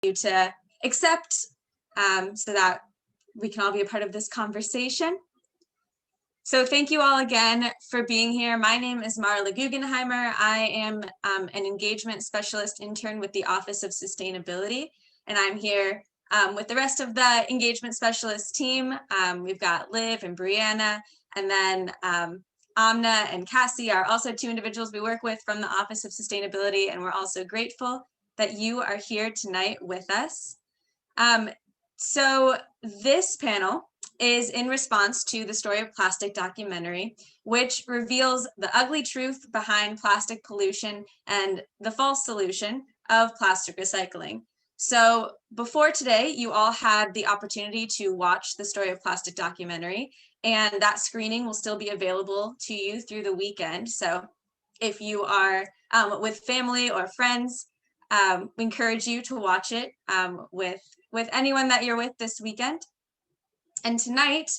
you to accept so that we can all be a part of this conversation. So thank you all again for being here. My name is Marla Guggenheimer. I am an engagement specialist intern with the Office of Sustainability, and I'm here with the rest of the engagement specialist team. We've got Liv and Brianna, and then Amna and Cassie are also two individuals we work with from the Office of Sustainability, and we're also grateful that you are here tonight with us. So this panel is in response to the Story of Plastic documentary, which reveals the ugly truth behind plastic pollution and the false solution of plastic recycling. So before today, you all had the opportunity to watch the Story of Plastic documentary, and that screening will still be available to you through the weekend. So if you are with family or friends, we encourage you to watch it with anyone that you're with this weekend. And tonight,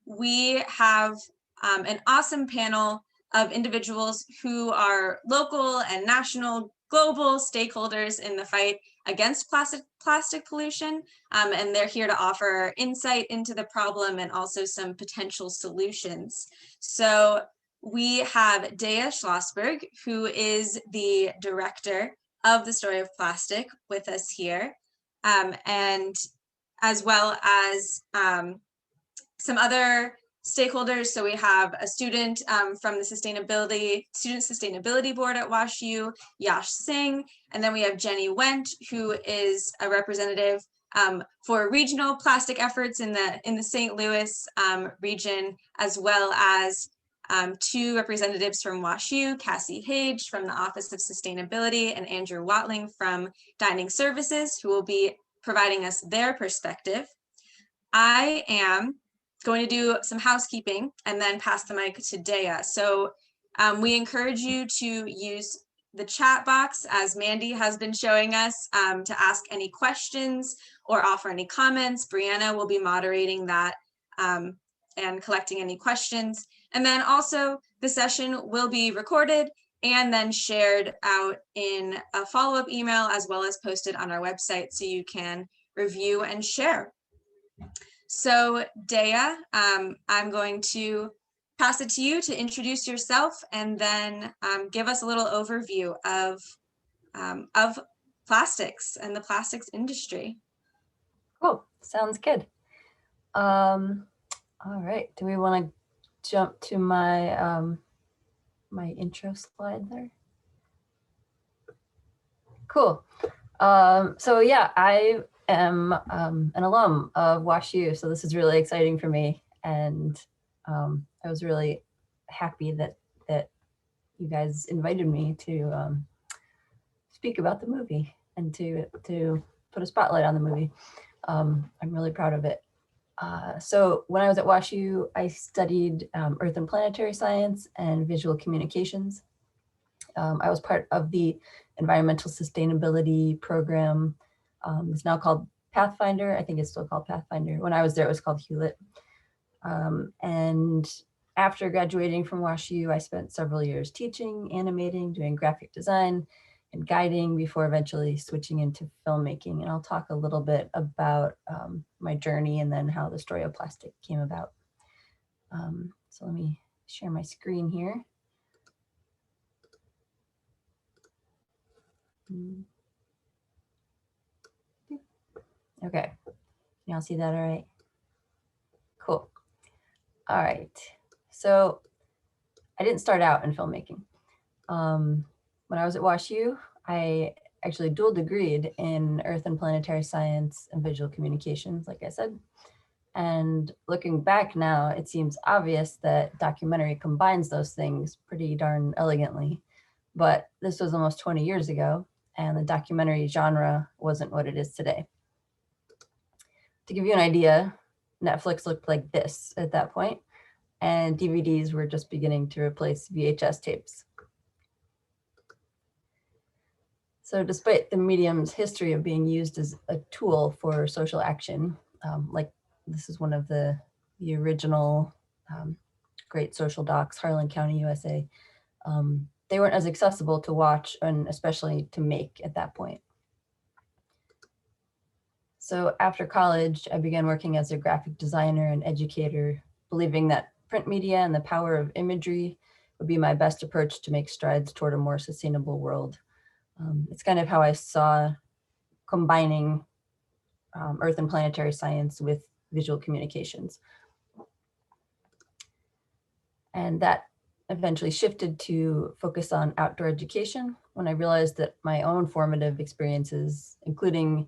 we have an awesome panel of individuals who are local and national, global stakeholders in the fight against plastic pollution. And they're here to offer insight into the problem and also some potential solutions. So we have Deia Schlosberg, who is the director of the Story of Plastic, with us here, and as well as some other stakeholders. So we have a student from the Student Sustainability Board at WashU, Yash Singh, and then we have Jenny Wendt, who is a representative for regional plastic efforts in the St. Louis region, as well as two representatives from WashU, Cassie Hage from the Office of Sustainability and Andrew Watling from Dining Services, who will be providing us their perspective. I am going to do some housekeeping and then pass the mic to Deia. So we encourage you to use the chat box, as Mandy has been showing us, to ask any questions or offer any comments. Brianna will be moderating that and collecting any questions. And then also the session will be recorded and then shared out in a follow-up email, as well as posted on our website so you can review and share. So Deia, I'm going to pass it to you to introduce yourself and then give us a little overview of plastics and the plastics industry. Cool, sounds good. All right, do we want to jump to my my intro slide there? Cool. So yeah, I am an alum of WashU, so this is really exciting for me, and I was really happy that you guys invited me to speak about the movie and to put a spotlight on the movie. I'm really proud of it. So when I was at WashU, I studied Earth and Planetary Science and Visual Communications. I was part of the Environmental Sustainability Program. It's now called Pathfinder. I think it's still called Pathfinder. When I was there, it was called Hewlett. And after graduating from WashU, I spent several years teaching, animating, doing graphic design, and guiding before eventually switching into filmmaking. And I'll talk a little bit about my journey and then how the Story of Plastic came about. So let me share my screen here. Okay, y'all see that all right? Cool. All right, so I didn't start out in filmmaking. When I was at WashU, I actually dual degreed in Earth and Planetary Science and Visual Communications, like I said. And looking back now, it seems obvious that documentary combines those things pretty darn elegantly. But this was almost 20 years ago, and the documentary genre wasn't what it is today. To give you an idea, Netflix looked like this at that point, and DVDs were just beginning to replace VHS tapes. So despite the medium's history of being used as a tool for social action, like this is one of the original great social docs, HARLAN County, USA, they weren't as accessible to watch and especially to make at that point. So after college, I began working as a graphic designer and educator, believing that print media and the power of imagery would be my best approach to make strides toward a more sustainable world. It's kind of how I saw combining Earth and planetary science with visual communications. And that eventually shifted to focus on outdoor education when I realized that my own formative experiences, including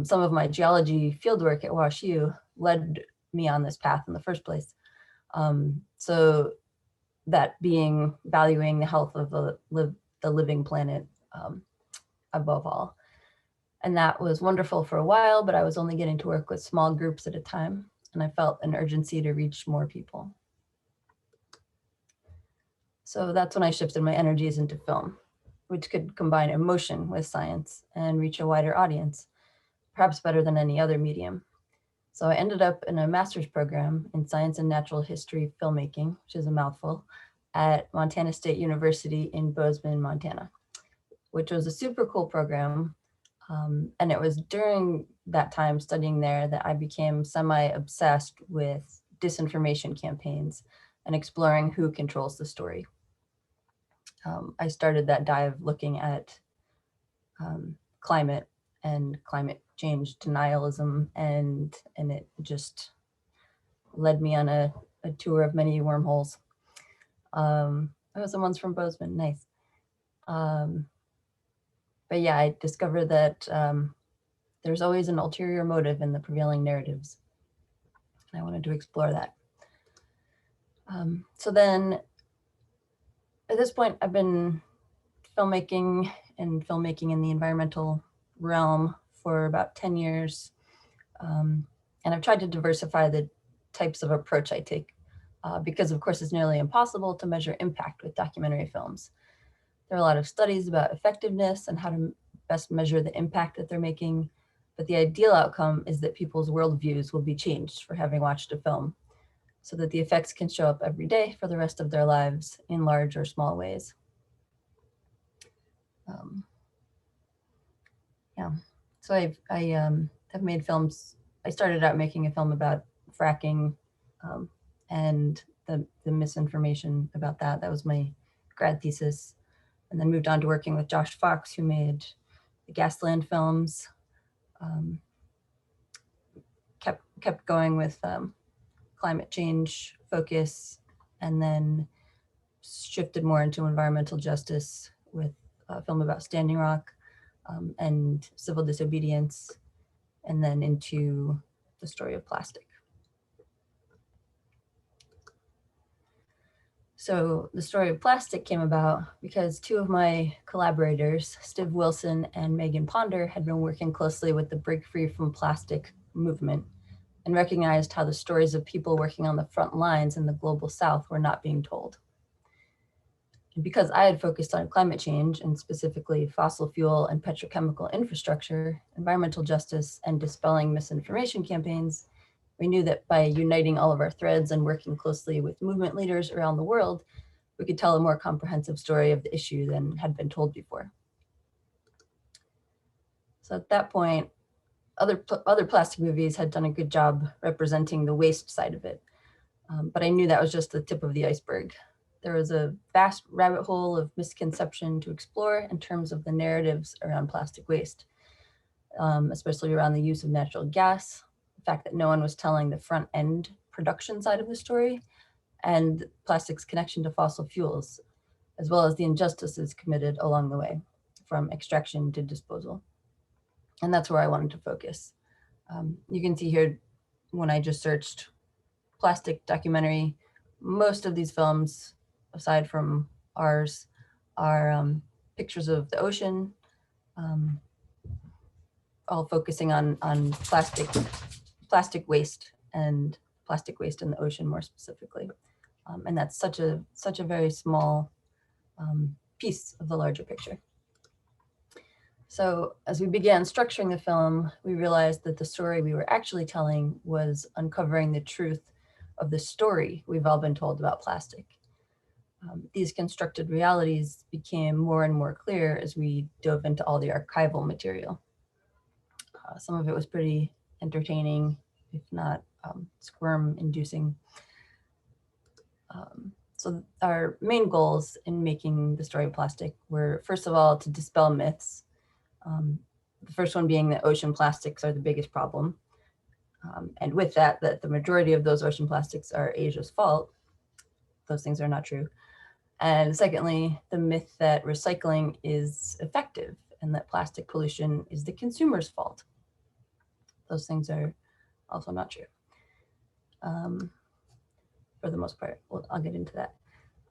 some of my geology fieldwork at WashU, led me on this path in the first place. So that being valuing the health of the living planet above all. And that was wonderful for a while, but I was only getting to work with small groups at a time, and I felt an urgency to reach more people. So that's when I shifted my energies into film, which could combine emotion with science and reach a wider audience, perhaps better than any other medium. So I ended up in a master's program in science and natural history filmmaking, which is a mouthful, at Montana State University in Bozeman, Montana, which was a super cool program. And it was during that time studying there that I became semi-obsessed with disinformation campaigns and exploring who controls the story. I started that dive looking at climate and climate change denialism, and it just led me on a tour of many wormholes. Someone's from Bozeman, nice. But yeah, I discovered that there's always an ulterior motive in the prevailing narratives. And I wanted to explore that. So then at this point, I've been filmmaking in the environmental realm for about 10 years. And I've tried to diversify the types of approach I take because of course it's nearly impossible to measure impact with documentary films. There are a lot of studies about effectiveness and how to best measure the impact that they're making, but the ideal outcome is that people's worldviews will be changed for having watched a film, so that the effects can show up every day for the rest of their lives in large or small ways. So I have made films. I started out making a film about fracking and the misinformation about that. That was my grad thesis. And then moved on to working with Josh Fox, who made the Gasland films. Kept going with climate change focus, and then shifted more into environmental justice with a film about Standing Rock and civil disobedience, and then into the story of plastic. So the story of plastic came about because two of my collaborators, Steve Wilson and Megan Ponder, had been working closely with the Break Free from Plastic movement and recognized how the stories of people working on the front lines in the global South were not being told. And because I had focused on climate change and specifically fossil fuel and petrochemical infrastructure, environmental justice, and dispelling misinformation campaigns, we knew that by uniting all of our threads and working closely with movement leaders around the world, we could tell a more comprehensive story of the issue than had been told before. So at that point, other plastic movies had done a good job representing the waste side of it. But I knew that was just the tip of the iceberg. There was a vast rabbit hole of misconception to explore in terms of the narratives around plastic waste, especially around the use of natural gas, the fact that no one was telling the front end production side of the story, and plastic's connection to fossil fuels, as well as the injustices committed along the way, from extraction to disposal. And that's where I wanted to focus. You can see here, when I just searched plastic documentary, most of these films, aside from ours, are pictures of the ocean, all focusing on plastic waste and plastic waste in the ocean more specifically. And that's such a very small piece of the larger picture. So as we began structuring the film, we realized that the story we were actually telling was uncovering the truth of the story we've all been told about plastic. These constructed realities became more and more clear as we dove into all the archival material. Some of it was pretty entertaining, if not squirm-inducing. So our main goals in making the story of plastic were, first of all, to dispel myths. The first one being that ocean plastics are the biggest problem. And with that the majority of those ocean plastics are Asia's fault. Those things are not true. And secondly, the myth that recycling is effective and that plastic pollution is the consumer's fault. Those things are also not true. For the most part, I'll get into that.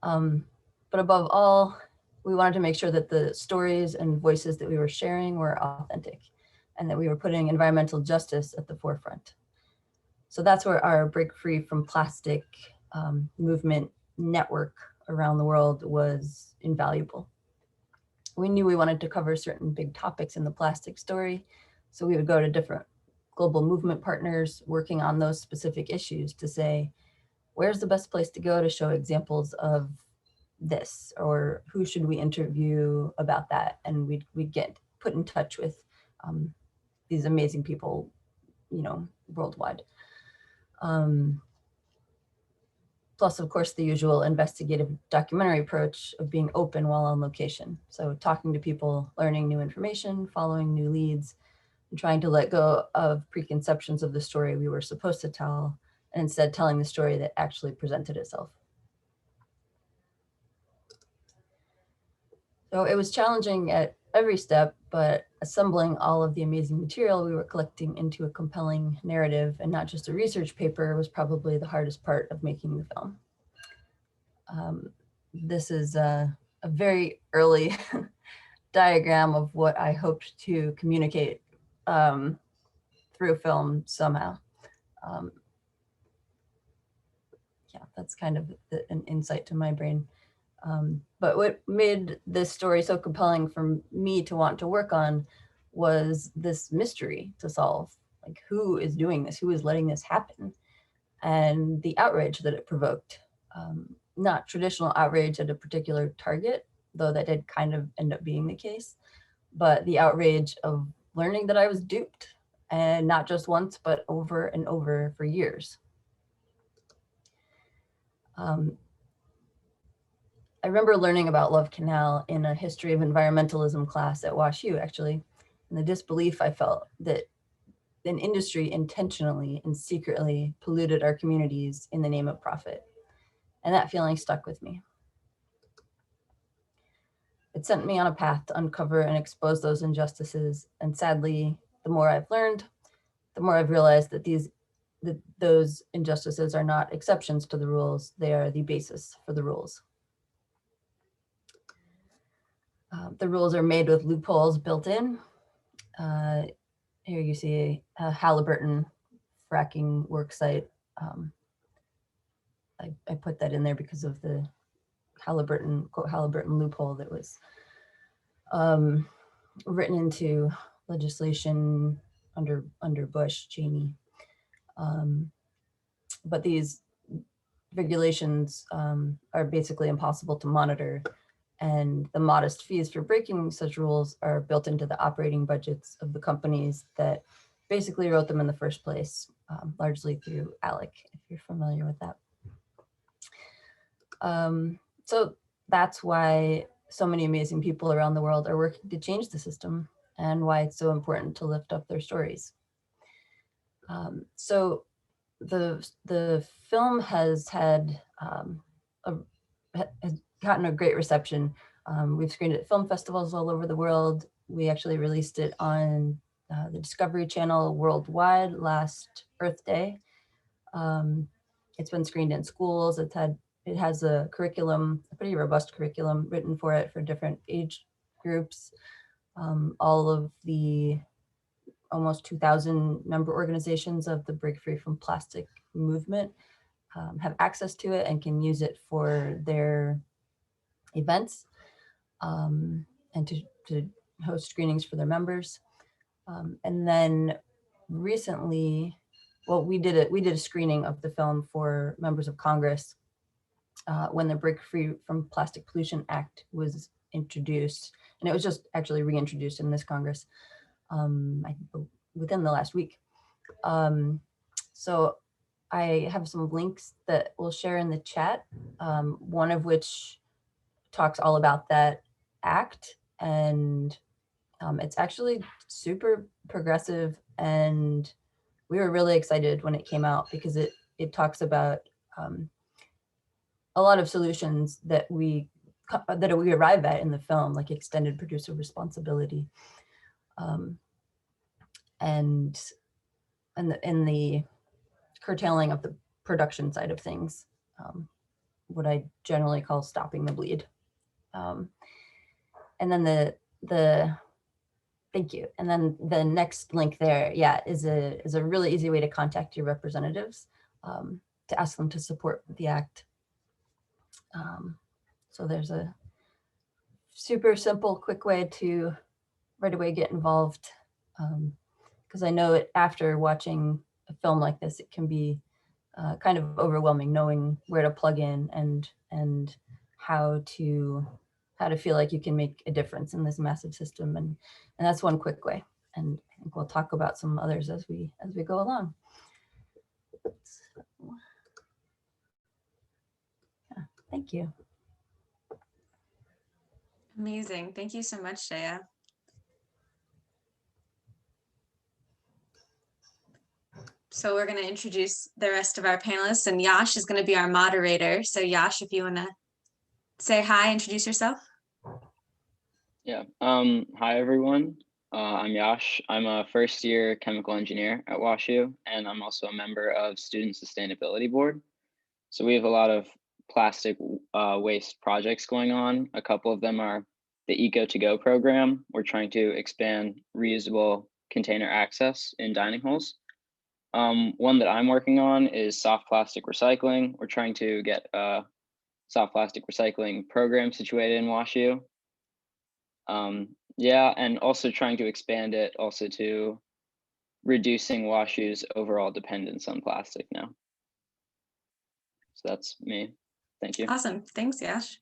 But above all, we wanted to make sure that the stories and voices that we were sharing were authentic and that we were putting environmental justice at the forefront. So that's where our Break Free from Plastic movement network around the world was invaluable. We knew we wanted to cover certain big topics in the plastic story, so we would go to different global movement partners working on those specific issues to say, where's the best place to go to show examples of this, or who should we interview about that? And we'd get put in touch with these amazing people, you know, worldwide. Plus, of course, the usual investigative documentary approach of being open while on location. So talking to people, learning new information, following new leads, and trying to let go of preconceptions of the story we were supposed to tell, and instead telling the story that actually presented itself. So it was challenging at every step, but assembling all of the amazing material we were collecting into a compelling narrative and not just a research paper was probably the hardest part of making the film. This is a very early diagram of what I hoped to communicate through film somehow. Yeah, that's kind of an insight to my brain. But what made this story so compelling for me to want to work on was this mystery to solve. Like, who is doing this? Who is letting this happen? And the outrage that it provoked. Not traditional outrage at a particular target, though that did kind of end up being the case, but the outrage of learning that I was duped, and not just once, but over and over for years. I remember learning about Love Canal in a history of environmentalism class at WashU, actually, and the disbelief I felt that an industry intentionally and secretly polluted our communities in the name of profit. And that feeling stuck with me. It sent me on a path to uncover and expose those injustices. And sadly, the more I've learned, the more I've realized that those injustices are not exceptions to the rules, they are the basis for the rules. The rules are made with loopholes built in. Here you see a Halliburton fracking work site. I put that in there because of the Halliburton, quote, Halliburton loophole that was written into legislation under Bush, Cheney. But these regulations are basically impossible to monitor, and the modest fees for breaking such rules are built into the operating budgets of the companies that basically wrote them in the first place, largely through ALEC, if you're familiar with that. So that's why so many amazing people around the world are working to change the system, and why it's so important to lift up their stories. So the film has had has gotten a great reception. We've screened it at film festivals all over the world. We actually released it on the Discovery Channel worldwide last Earth Day. It's been screened in schools. It has a curriculum, a pretty robust curriculum written for it for different age groups. All of the almost 2,000 member organizations of the Break Free from Plastic movement have access to it and can use it for their events and to host screenings for their members. And then recently, well, we did a screening of the film for members of Congress when the Break Free from Plastic Pollution Act was introduced, and it was just actually reintroduced in this Congress. I within the last week. So I have some links that we'll share in the chat, one of which talks all about that act, and it's actually super progressive, and we were really excited when it came out because it talks about a lot of solutions that we arrive at in the film, like extended producer responsibility, and in the curtailing of the production side of things, what I generally call stopping the bleed. And then the thank you. And then the next link there, yeah, is a really easy way to contact your representatives, to ask them to support the act. So there's a super simple, quick way to right away get involved. Because I know after watching a film like this, it can be kind of overwhelming knowing where to plug in and how to feel like you can make a difference in this massive system. And that's one quick way. And I think we'll talk about some others as we go along. So, yeah, thank you. Amazing. Thank you so much, Deia. So we're going to introduce the rest of our panelists, and Yash is going to be our moderator. So Yash, if you want to say hi, introduce yourself. Yeah. Hi, everyone. I'm Yash. I'm a first-year chemical engineer at WashU, and I'm also a member of Student Sustainability Board. So we have a lot of plastic waste projects going on. A couple of them are the Eco2Go program. We're trying to expand reusable container access in dining halls. One that I'm working on is soft plastic recycling. We're trying to get a soft plastic recycling program situated in WashU. Yeah, and also trying to expand it also to reducing WashU's overall dependence on plastic now. So that's me. Thank you. Awesome. Thanks, Yash.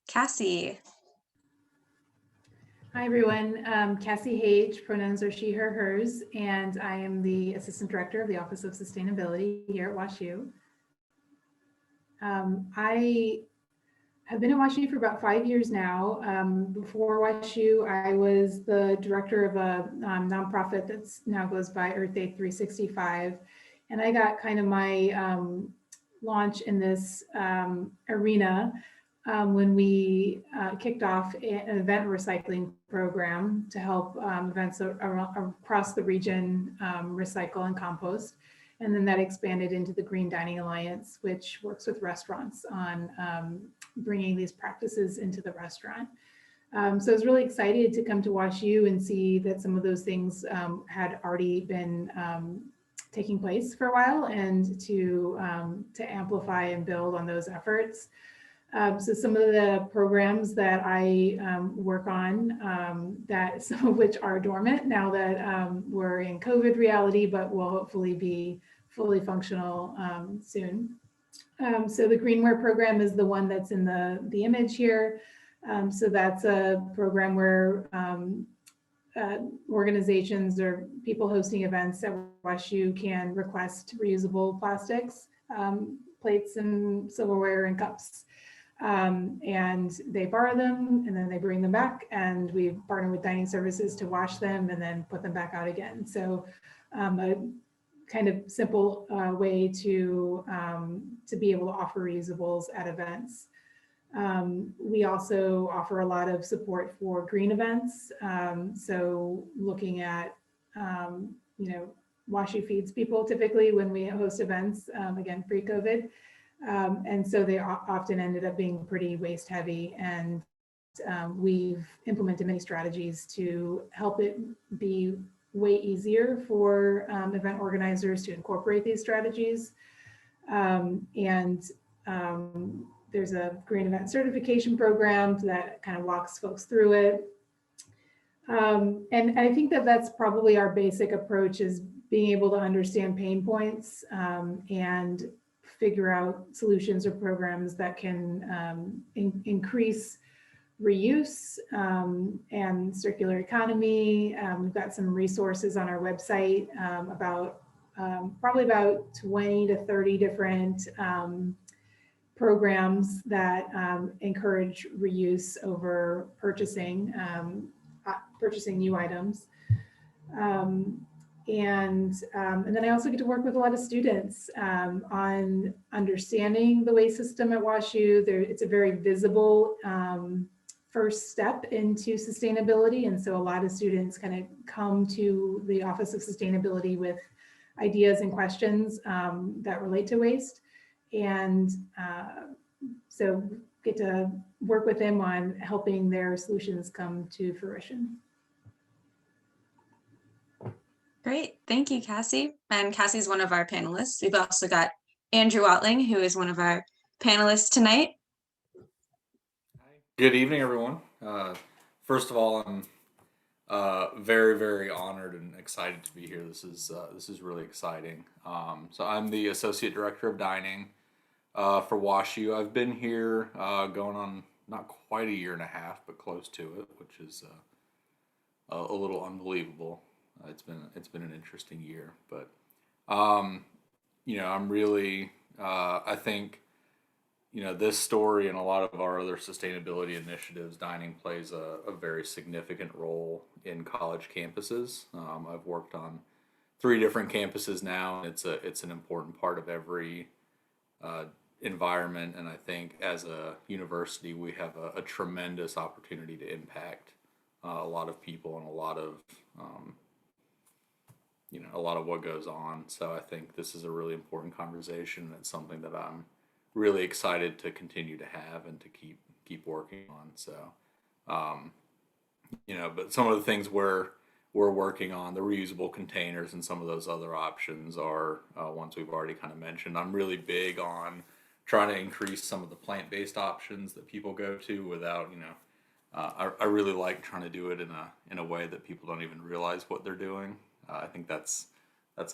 Cassie. Hi, everyone. Cassie Hage, pronouns are she, her, hers, and I am the Assistant Director of the Office of Sustainability here at WashU. I have been at WashU for about 5 years now. Before WashU, I was the director of a nonprofit that's now goes by Earth Day 365. And I got kind of my launch in this arena when we kicked off an event recycling program to help events across the region recycle and compost. And then that expanded into the Green Dining Alliance, which works with restaurants on bringing these practices into the restaurant. So I was really excited to come to WashU and see that some of those things had already been taking place for a while, and to amplify and build on those efforts. So some of the programs that I work on, that some of which are dormant now that we're in COVID reality, but will hopefully be fully functional soon. So the Greenware program is the one that's in the image here. So that's a program where organizations or people hosting events at WashU can request reusable plastics, plates and silverware and cups. And they borrow them and then they bring them back, and we partner with dining services to wash them and then put them back out again. So a kind of simple way to be able to offer reusables at events. We also offer a lot of support for green events. So looking at, WashU feeds people typically when we host events, again, pre-COVID. And so they often ended up being pretty waste heavy, and we've implemented many strategies to help it be way easier for event organizers to incorporate these strategies. There's a green event certification program that kind of walks folks through it. And I think that that's probably our basic approach, is being able to understand pain points and figure out solutions or programs that can increase reuse and circular economy. We've got some resources on our website about probably about 20 to 30 different programs that encourage reuse over purchasing new items. And then I also get to work with a lot of students on understanding the waste system at WashU. It's a very visible first step into sustainability. And so a lot of students kind of come to the Office of Sustainability with ideas and questions that relate to waste. And so get to work with them on helping their solutions come to fruition. Great, thank you, Cassie. And Cassie's one of our panelists. We've also got Andrew Watling, who is one of our panelists tonight. Good evening, everyone. First of all, I'm very, very honored and excited to be here. This is really exciting. So I'm the Associate Director of Dining for WashU. I've been here going on not quite a year and a half, but close to it, which is a little unbelievable. It's been an interesting year, but you know, I'm really I think, you know, this story and a lot of our other sustainability initiatives, dining plays a very significant role in college campuses. I've worked on 3 different campuses now, and it's an important part of every environment. And I think as a university, we have a tremendous opportunity to impact a lot of people and a lot of you know, a lot of what goes on. So I think this is a really important conversation. It's something that I'm really excited to continue to have and to keep working on. So, you know, but some of the things we're working on, the reusable containers and some of those other options are ones we've already kind of mentioned. I'm really big on trying to increase some of the plant-based options that people go to without, you know, I really like trying to do it in a way that people don't even realize what they're doing. I think that's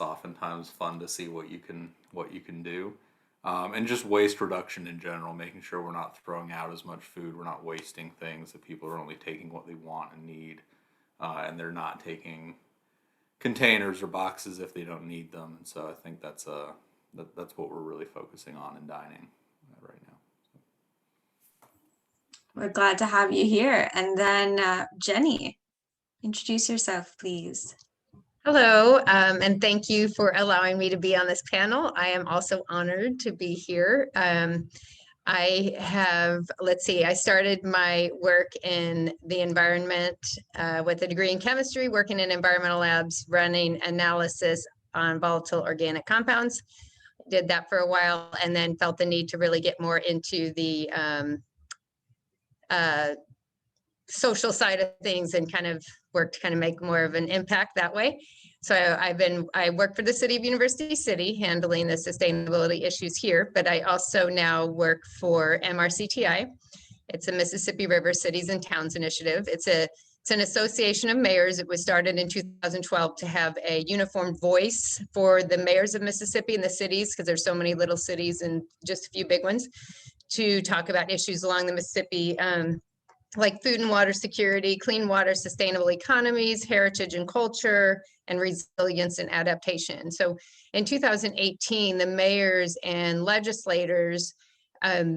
oftentimes fun to see what you can do. And just waste reduction in general, making sure we're not throwing out as much food, we're not wasting things, that people are only taking what they want and need, and they're not taking containers or boxes if they don't need them. And so I think that's what we're really focusing on in dining right now. We're glad to have you here. And then Jenny, introduce yourself, please. Hello, and thank you for allowing me to be on this panel. I am also honored to be here. I have, let's see, I started my work in the environment with a degree in chemistry, working in environmental labs, running analysis on volatile organic compounds. Did that for a while and then felt the need to really get more into the social side of things and kind of work to kind of make more of an impact that way. So I work for the city of University City, handling the sustainability issues here, but I also now work for MRCTI. It's a Mississippi River Cities and Towns Initiative. It's an association of mayors. It was started in 2012 to have a uniform voice for the mayors of Mississippi and the cities, because there's so many little cities and just a few big ones, to talk about issues along the Mississippi, like food and water security, clean water, sustainable economies, heritage and culture, and resilience and adaptation. So in 2018, the mayors and legislators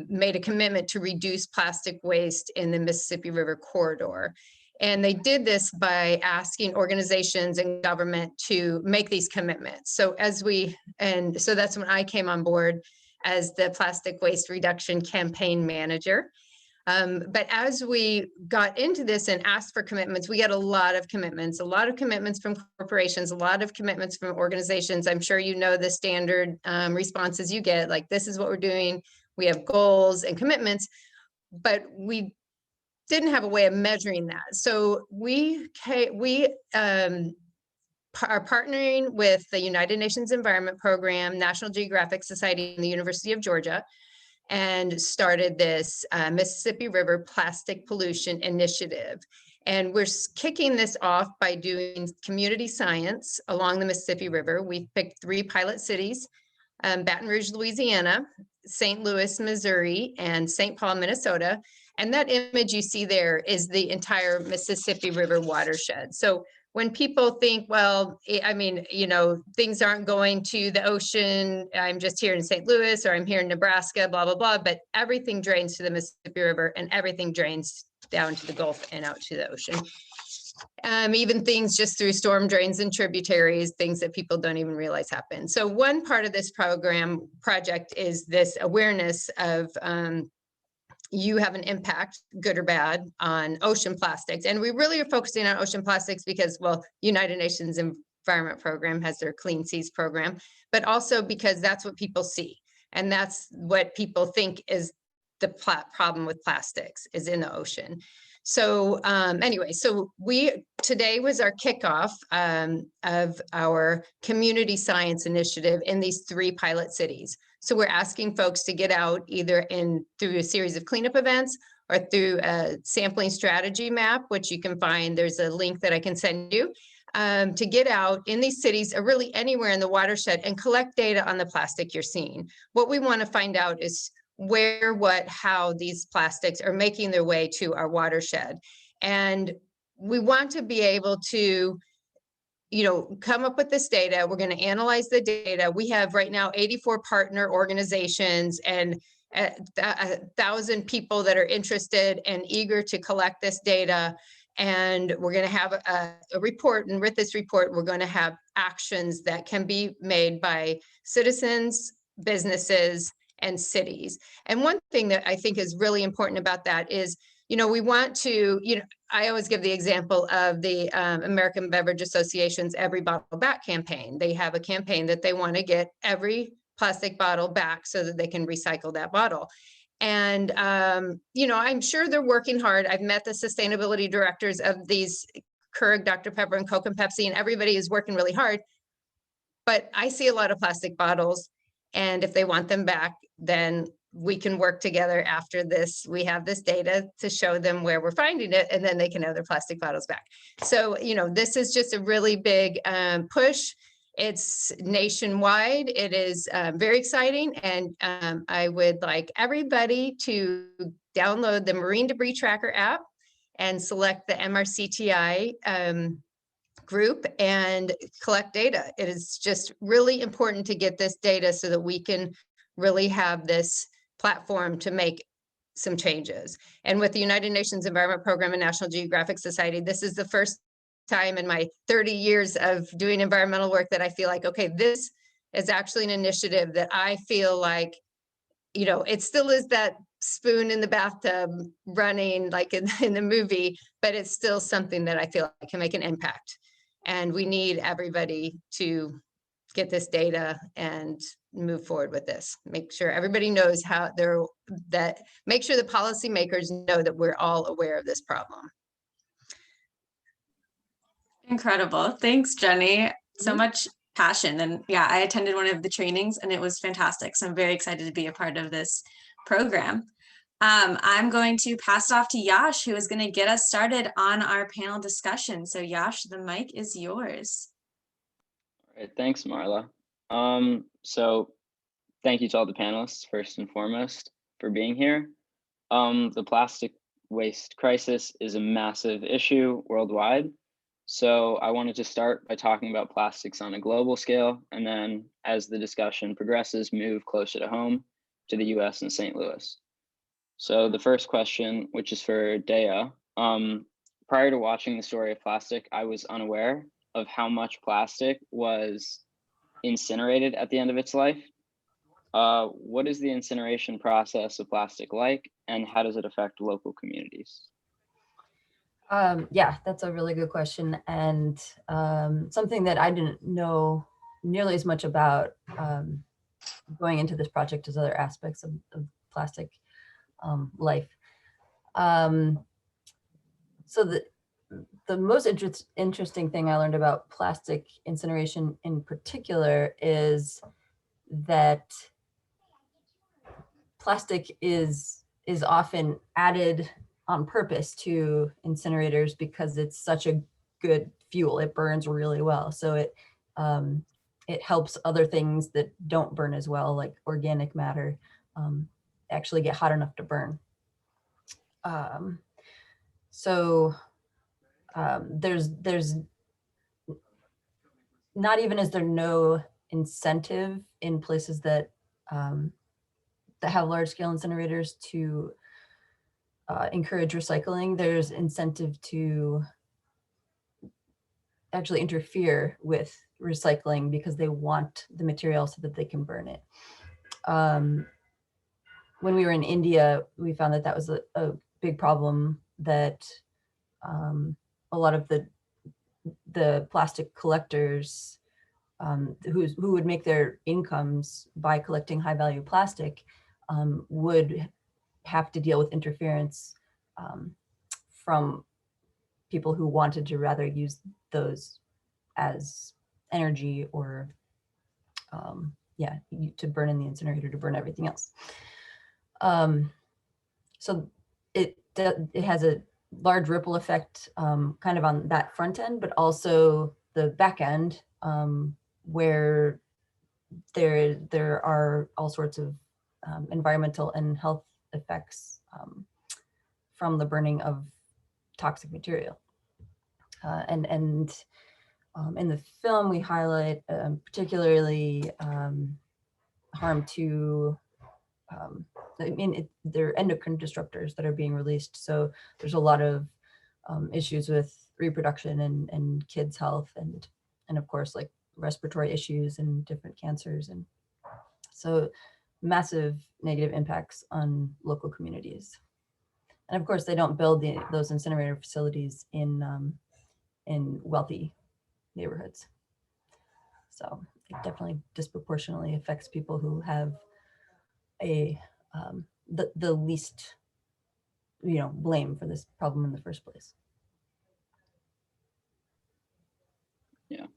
made a commitment to reduce plastic waste in the Mississippi River corridor. And they did this by asking organizations and government to make these commitments. So so that's when I came on board as the plastic waste reduction campaign manager. But as we got into this and asked for commitments, we got a lot of commitments from corporations, a lot of commitments from organizations. I'm sure you know the standard responses you get, like, this is what we're doing. We have goals and commitments, but we didn't have a way of measuring that. So we are partnering with the United Nations Environment Program, National Geographic Society, and the University of Georgia, and started this Mississippi River Plastic Pollution Initiative. And we're kicking this off by doing community science along the Mississippi River. We've picked 3 pilot cities, Baton Rouge, Louisiana, St. Louis, Missouri, and St. Paul, Minnesota. And that image you see there is the entire Mississippi River watershed. So when people think, well, I mean, you know, things aren't going to the ocean, I'm just here in St. Louis, or I'm here in Nebraska, blah, blah, blah, but everything drains to the Mississippi River and everything drains down to the Gulf and out to the ocean. Even things just through storm drains and tributaries, things that people don't even realize happen. So one part of this project is this awareness of you have an impact, good or bad, on ocean plastics. And we really are focusing on ocean plastics because, well, United Nations Environment Program has their Clean Seas program, but also because that's what people see. And that's what people think is the problem with plastics, is in the ocean. So anyway, so today was our kickoff of our community science initiative in these 3 pilot cities. So we're asking folks to get out either through a series of cleanup events or through a sampling strategy map, which you can find. There's a link that I can send you to get out in these cities or really anywhere in the watershed and collect data on the plastic you're seeing. What we want to find out is where, what, how these plastics are making their way to our watershed. And we want to be able to, you know, come up with this data. We're going to analyze the data. We have right now 84 partner organizations and 1,000 people that are interested and eager to collect this data. And we're going to have a report. And with this report, we're going to have actions that can be made by citizens, businesses, and cities. And one thing that I think is really important about that is, you know, we want to, you know, I always give the example of the American Beverage Association's Every Bottle Back campaign. They have a campaign that they want to get every plastic bottle back so that they can recycle that bottle. And, you know, I'm sure they're working hard. I've met the sustainability directors of these Keurig, Dr. Pepper, and Coke and Pepsi, and everybody is working really hard. But I see a lot of plastic bottles. And if they want them back, then we can work together after this. We have this data to show them where we're finding it, and then they can have their plastic bottles back. So, you know, this is just a really big push. It's nationwide. It is very exciting. And I would like everybody to download the Marine Debris Tracker app and select the MRCTI group and collect data. It is just really important to get this data so that we can really have this platform to make some changes. And with the United Nations Environment Program and National Geographic Society, this is the first time in my 30 years of doing environmental work that I feel like, okay, this is actually an initiative that I feel like, you know, it still is that spoon in the bathtub running like in the movie, but it's still something that I feel like can make an impact. And we need everybody to get this data and move forward with this. Make sure everybody knows how make sure the policymakers know that we're all aware of this problem. Incredible. Thanks, Jenny. So much passion. And yeah, I attended one of the trainings and it was fantastic. So I'm very excited to be a part of this program. I'm going to pass it off to Yash, who is going to get us started on our panel discussion. So Yash, the mic is yours. All right, thanks, Marla. So thank you to all the panelists, first and foremost, for being here. The plastic waste crisis is a massive issue worldwide. So I wanted to start by talking about plastics on a global scale, and then as the discussion progresses, move closer to home to the US and St. Louis. So the first question, which is for Deia, prior to watching the story of plastic, I was unaware of how much plastic was incinerated at the end of its life. What is the incineration process of plastic like, and how does it affect local communities? Yeah, that's a really good question, and something that I didn't know nearly as much about going into this project as other aspects of plastic life. So the most interesting thing I learned about plastic incineration in particular is that plastic is often added on purpose to incinerators because it's such a good fuel. It burns really well. So it helps other things that don't burn as well, like organic matter, actually get hot enough to burn. So there's not even is there no incentive in places that that have large scale incinerators to encourage recycling. There's incentive to actually interfere with recycling because they want the material so that they can burn it. When we were in India, we found that that was a big problem, that a lot of the plastic collectors who would make their incomes by collecting high value plastic would have to deal with interference from people who wanted to rather use those as energy or yeah, to burn in the incinerator to burn everything else. So it has a large ripple effect kind of on that front end, but also the back end where there are all sorts of environmental and health effects from the burning of toxic material. And in the film, we highlight particularly harm to, I mean, they're endocrine disruptors that are being released. So there's a lot of issues with reproduction and kids' health and of course, like respiratory issues and different cancers. And so massive negative impacts on local communities. And of course, they don't build those incinerator facilities in wealthy neighborhoods. So it definitely disproportionately affects people who have a the least, blame for this problem in the first place. Yeah.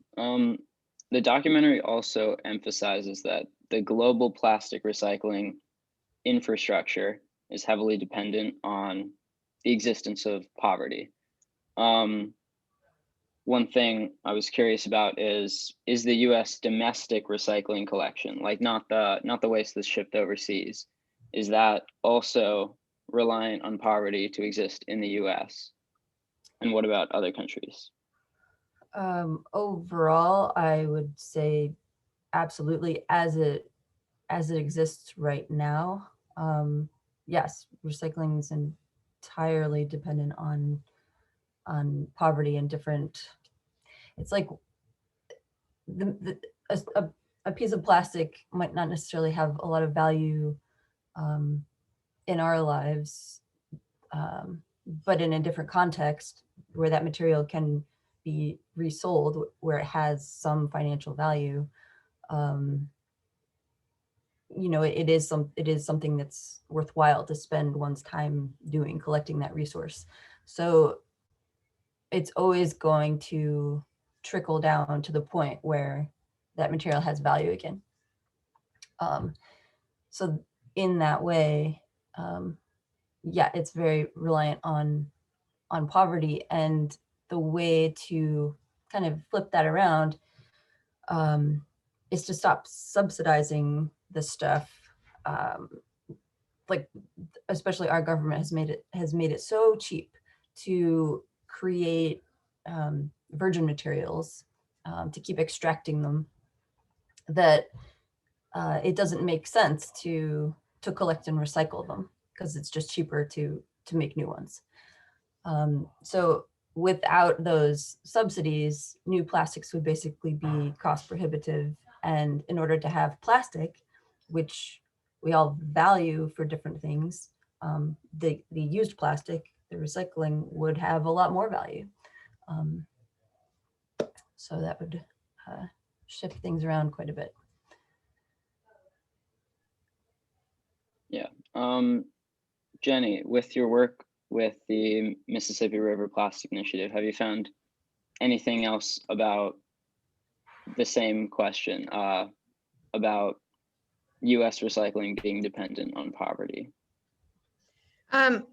The documentary also emphasizes that the global plastic recycling infrastructure is heavily dependent on the existence of poverty. One thing I was curious about is the U.S. domestic recycling collection, like not the waste that's shipped overseas, is that also reliant on poverty to exist in the U.S.? And what about other countries? Overall, I would say absolutely, as it exists right now. Yes, recycling is entirely dependent on poverty and different. It's like a piece of plastic might not necessarily have a lot of value in our lives, but in a different context where that material can be resold, where it has some financial value. It is something that's worthwhile to spend one's time doing, collecting that resource. So it's always going to trickle down to the point where that material has value again. So in that way, yeah, it's very reliant on poverty, and the way to kind of flip that around is to stop subsidizing this stuff. Like, especially our government has made it so cheap to create virgin materials, to keep extracting them, that it doesn't make sense to collect and recycle them, because it's just cheaper to make new ones. So without those subsidies, new plastics would basically be cost prohibitive. And in order to have plastic, which we all value for different things, the used plastic, the recycling, would have a lot more value. So that would shift things around quite a bit. Yeah. Jenny, with your work with the Mississippi River Plastic Initiative, have you found anything else about the same question, about U.S. recycling being dependent on poverty? I'm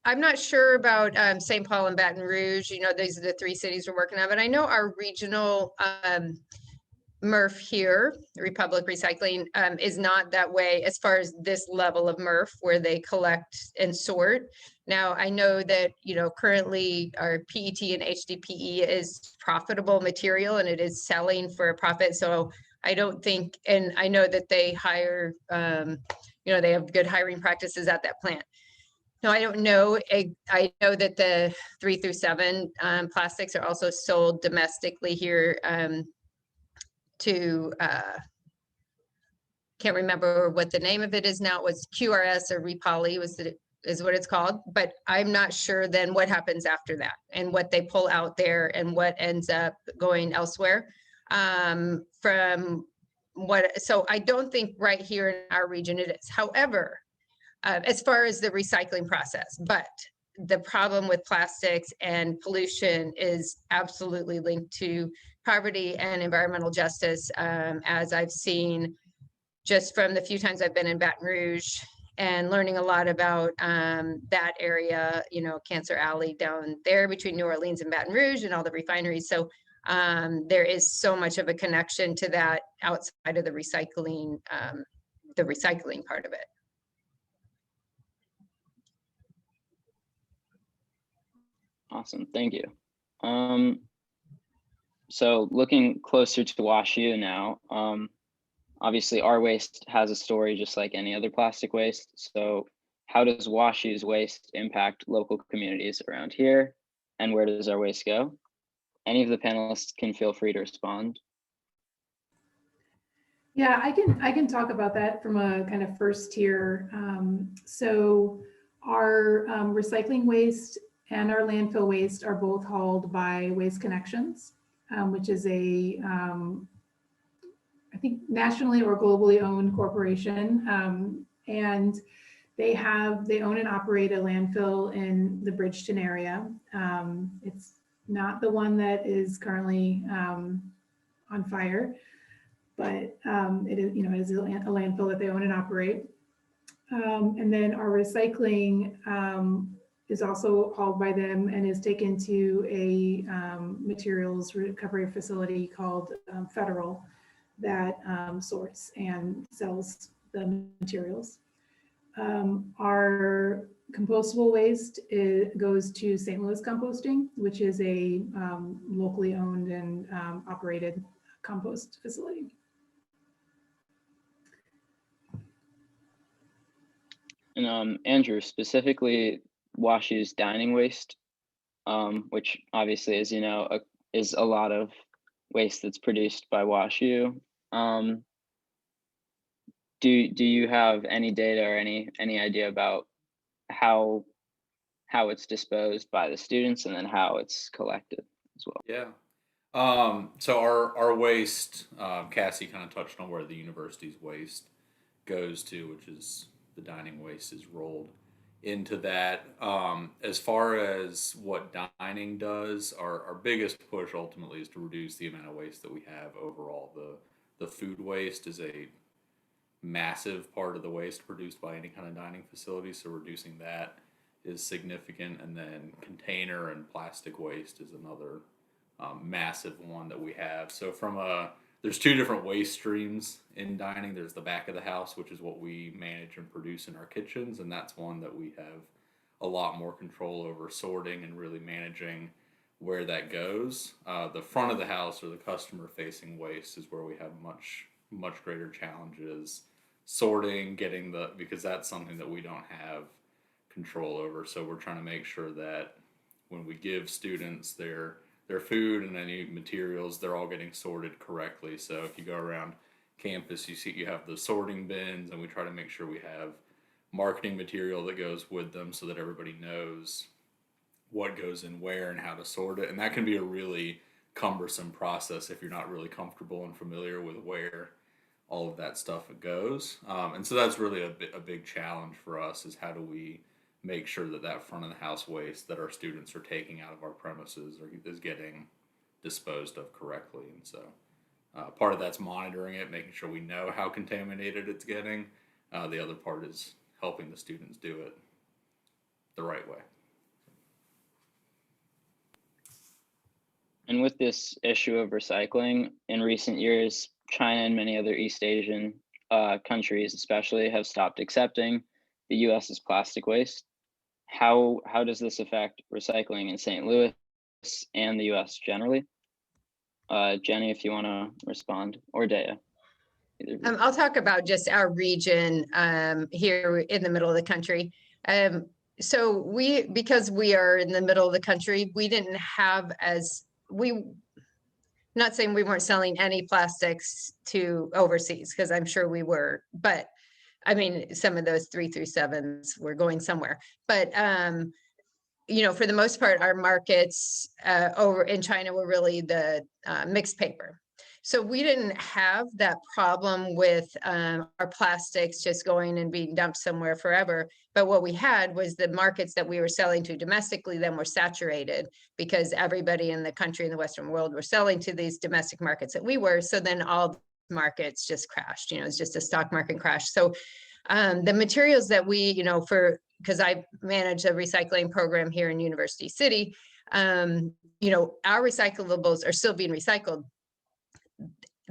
not sure about St. Paul and Baton Rouge. These are the three cities we're working on, but I know our regional MRF here, Republic Recycling, is not that way as far as this level of MRF where they collect and sort. Now, I know that, you know, currently our PET and HDPE is profitable material and it is selling for a profit. So I don't think, and I know that they hire, you know, they have good hiring practices at that plant. No, I don't know. I know that the 3 through 7 plastics are also sold domestically here to can't remember what the name of it is now. It was QRS or Repoly is what it's called, but I'm not sure then what happens after that and what they pull out there and what ends up going elsewhere. So I don't think right here in our region it is. However, as far as the recycling process, but the problem with plastics and pollution is absolutely linked to poverty and environmental justice, as I've seen just from the few times I've been in Baton Rouge and learning a lot about that area, you know, Cancer Alley down there between New Orleans and Baton Rouge and all the refineries. So there is so much of a connection to that outside of the recycling part of it. Awesome, thank you. So looking closer to WashU now, obviously our waste has a story just like any other plastic waste. So how does WashU's waste impact local communities around here? And where does our waste go? Any of the panelists can feel free to respond. Yeah, I can talk about that from a kind of first tier. So our recycling waste and our landfill waste are both hauled by Waste Connections, which is a, I think nationally or globally owned corporation. And they own and operate a landfill in the Bridgeton area. It's not the one that is currently on fire, but it is, you know, it is a landfill that they own and operate. And then our recycling is also hauled by them and is taken to a materials recovery facility called Federal that sorts and sells the materials. Our compostable waste goes to St. Louis Composting, which is a locally owned and operated compost facility. And Andrew, specifically WashU's dining waste, which obviously, as you know, is a lot of waste that's produced by WashU. Do you have any data or any idea about how it's disposed by the students and then how it's collected as well? Yeah. So our waste, Cassie kind of touched on where the university's waste goes to, which is the dining waste is rolled into that. As far as what dining does, our biggest push ultimately is to reduce the amount of waste that we have overall. The food waste is a massive part of the waste produced by any kind of dining facility, so reducing that is significant. And then container and plastic waste is another massive one that we have. So there's two different waste streams in dining. There's the back of the house, which is what we manage and produce in our kitchens, and that's one that we have a lot more control over sorting and really managing where that goes. The front of the house, or the customer facing waste, is where we have much greater challenges sorting, because that's something that we don't have control over. So we're trying to make sure that when we give students their food and any materials, they're all getting sorted correctly. So if you go around campus, you have the sorting bins, and we try to make sure we have marketing material that goes with them so that everybody knows what goes in where and how to sort it. And that can be a really cumbersome process if you're not really comfortable and familiar with where all of that stuff goes. And so that's really a big challenge for us, is how do we make sure that front of the house waste that our students are taking out of our premises is getting disposed of correctly. And so part of that's monitoring it, making sure we know how contaminated it's getting. The other part is helping the students do it the right way. And with this issue of recycling, in recent years, China and many other East Asian countries especially have stopped accepting the US's plastic waste. How does this affect recycling in St. Louis and the US generally? Jenny, if you want to respond, or Deia. I'll talk about just our region here in the middle of the country. So because we are in the middle of the country, we didn't have not saying we weren't selling any plastics to overseas, because I'm sure we were, but I mean, some of those 337s were going somewhere, but you know, for the most part, our markets over in China were really the mixed paper. So we didn't have that problem with our plastics just going and being dumped somewhere forever. But what we had was the markets that we were selling to domestically then were saturated, because everybody in the country in the Western world were selling to these domestic markets that we were. So then all markets just crashed, you know, it's just a stock market crash. So the materials that we, you know, because I manage a recycling program here in University City, you know, our recyclables are still being recycled.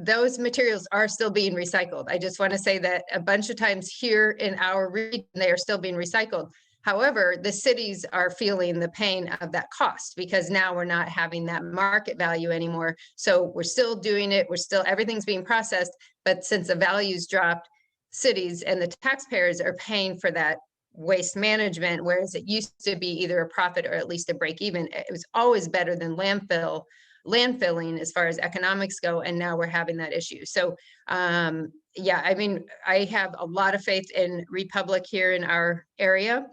Those materials are still being recycled. I just want to say that a bunch of times here in our region, they are still being recycled. However, the cities are feeling the pain of that cost, because now we're not having that market value anymore. So we're still doing it. Everything's being processed, but since the values dropped, cities and the taxpayers are paying for that waste management, whereas it used to be either a profit or at least a break even. It was always better than landfilling as far as economics go, and now we're having that issue. So yeah, I mean, I have a lot of faith in Republic here in our area.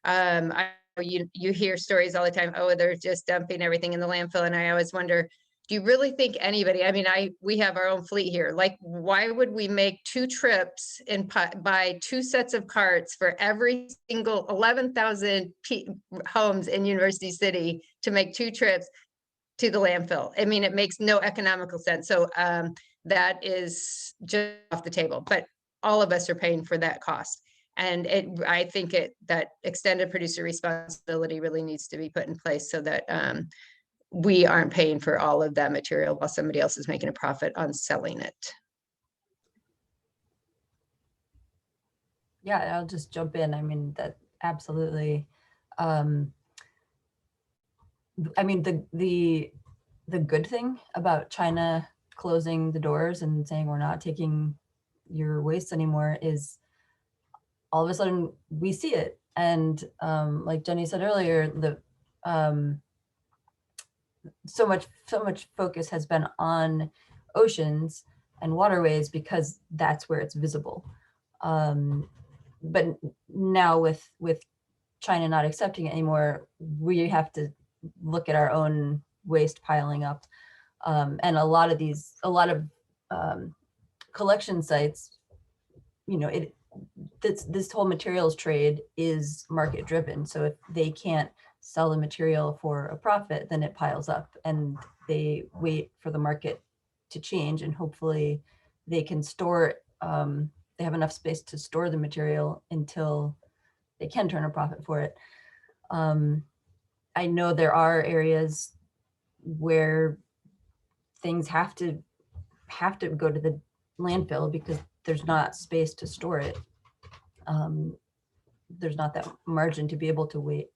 You hear stories all the time, oh, they're just dumping everything in the landfill, and I always wonder, do you really think anybody, I mean, we have our own fleet here. Like, why would we make 2 trips and buy 2 sets of carts for every single 11,000 homes in University City to make 2 trips to the landfill? I mean, it makes no economical sense. So that is just off the table, but all of us are paying for that cost. And I think that extended producer responsibility really needs to be put in place so that we aren't paying for all of that material while somebody else is making a profit on selling it. Yeah, I'll just jump in. I mean, that absolutely. I mean, the good thing about China closing the doors and saying we're not taking your waste anymore is all of a sudden we see it. And like Jenny said earlier, so much focus has been on oceans and waterways because that's where it's visible. But now with China not accepting it anymore, we have to look at our own waste piling up. And a lot of collection sites, you know, this whole materials trade is market driven. So if they can't sell the material for a profit, then it piles up, and they wait for the market to change, and hopefully they can store it. They have enough space to store the material until they can turn a profit for it. I know there are areas where things have to go to the landfill because there's not space to store it. There's not that margin to be able to wait.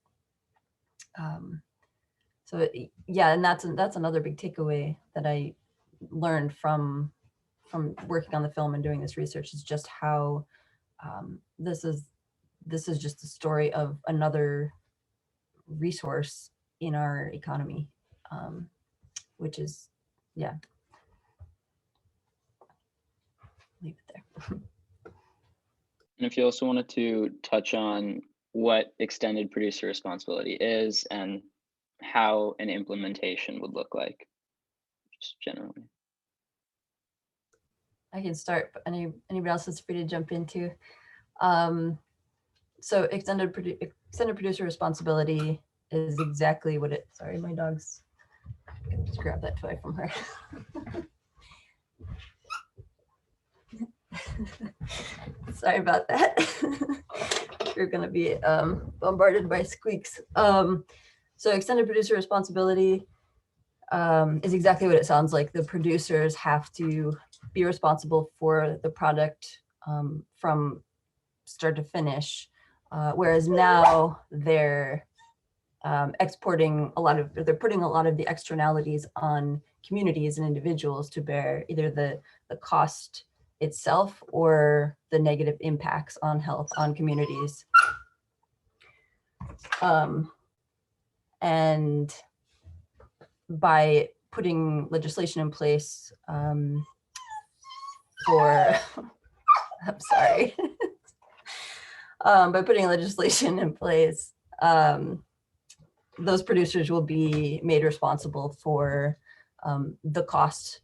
So yeah, and that's another big takeaway that I learned from working on the film and doing this research, is just how this is just the story of another resource in our economy, which is, yeah. Leave it there. And if you also wanted to touch on what extended producer responsibility is and how an implementation would look like, just generally. I can start, but anybody else is free to jump into. So extended producer responsibility is exactly what it, sorry, my dog's, just grab that toy from her. Sorry about that. You're going to be bombarded by squeaks. So extended producer responsibility is exactly what it sounds like. The producers have to be responsible for the product from start to finish, whereas now they're exporting they're putting a lot of the externalities on communities and individuals to bear, either the cost itself or the negative impacts on health on communities. And by putting legislation in place for, I'm sorry, by putting legislation in place, those producers will be made responsible for the cost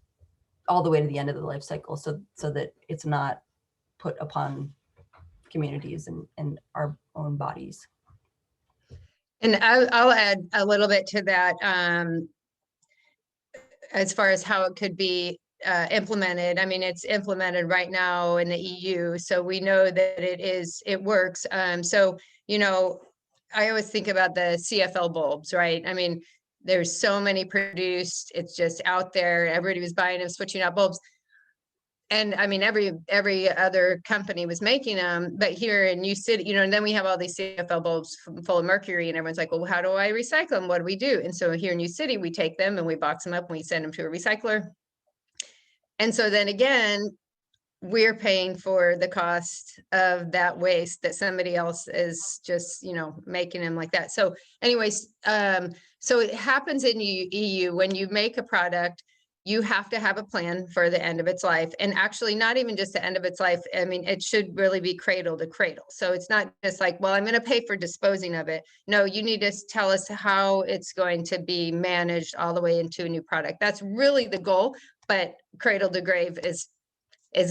all the way to the end of the life cycle, so that it's not put upon communities and our own bodies. And I'll add a little bit to that as far as how it could be implemented. I mean, it's implemented right now in the EU, so we know that it works. So, you know, I always think about the CFL bulbs, right? I mean, there's so many produced, it's just out there. Everybody was buying them, switching out bulbs. And I mean, every other company was making them, but here in New City, you know, and then we have all these CFL bulbs full of mercury, and everyone's like, well, how do I recycle them? What do we do? And so here in New City, we take them and we box them up and we send them to a recycler. And so then again, we're paying for the cost of that waste that somebody else is just, you know, making them like that. So anyways, so it happens in EU when you make a product, you have to have a plan for the end of its life. And actually not even just the end of its life. I mean, it should really be cradle to cradle. So it's not just like, well, I'm going to pay for disposing of it. No, you need to tell us how it's going to be managed all the way into a new product. That's really the goal, but cradle to grave is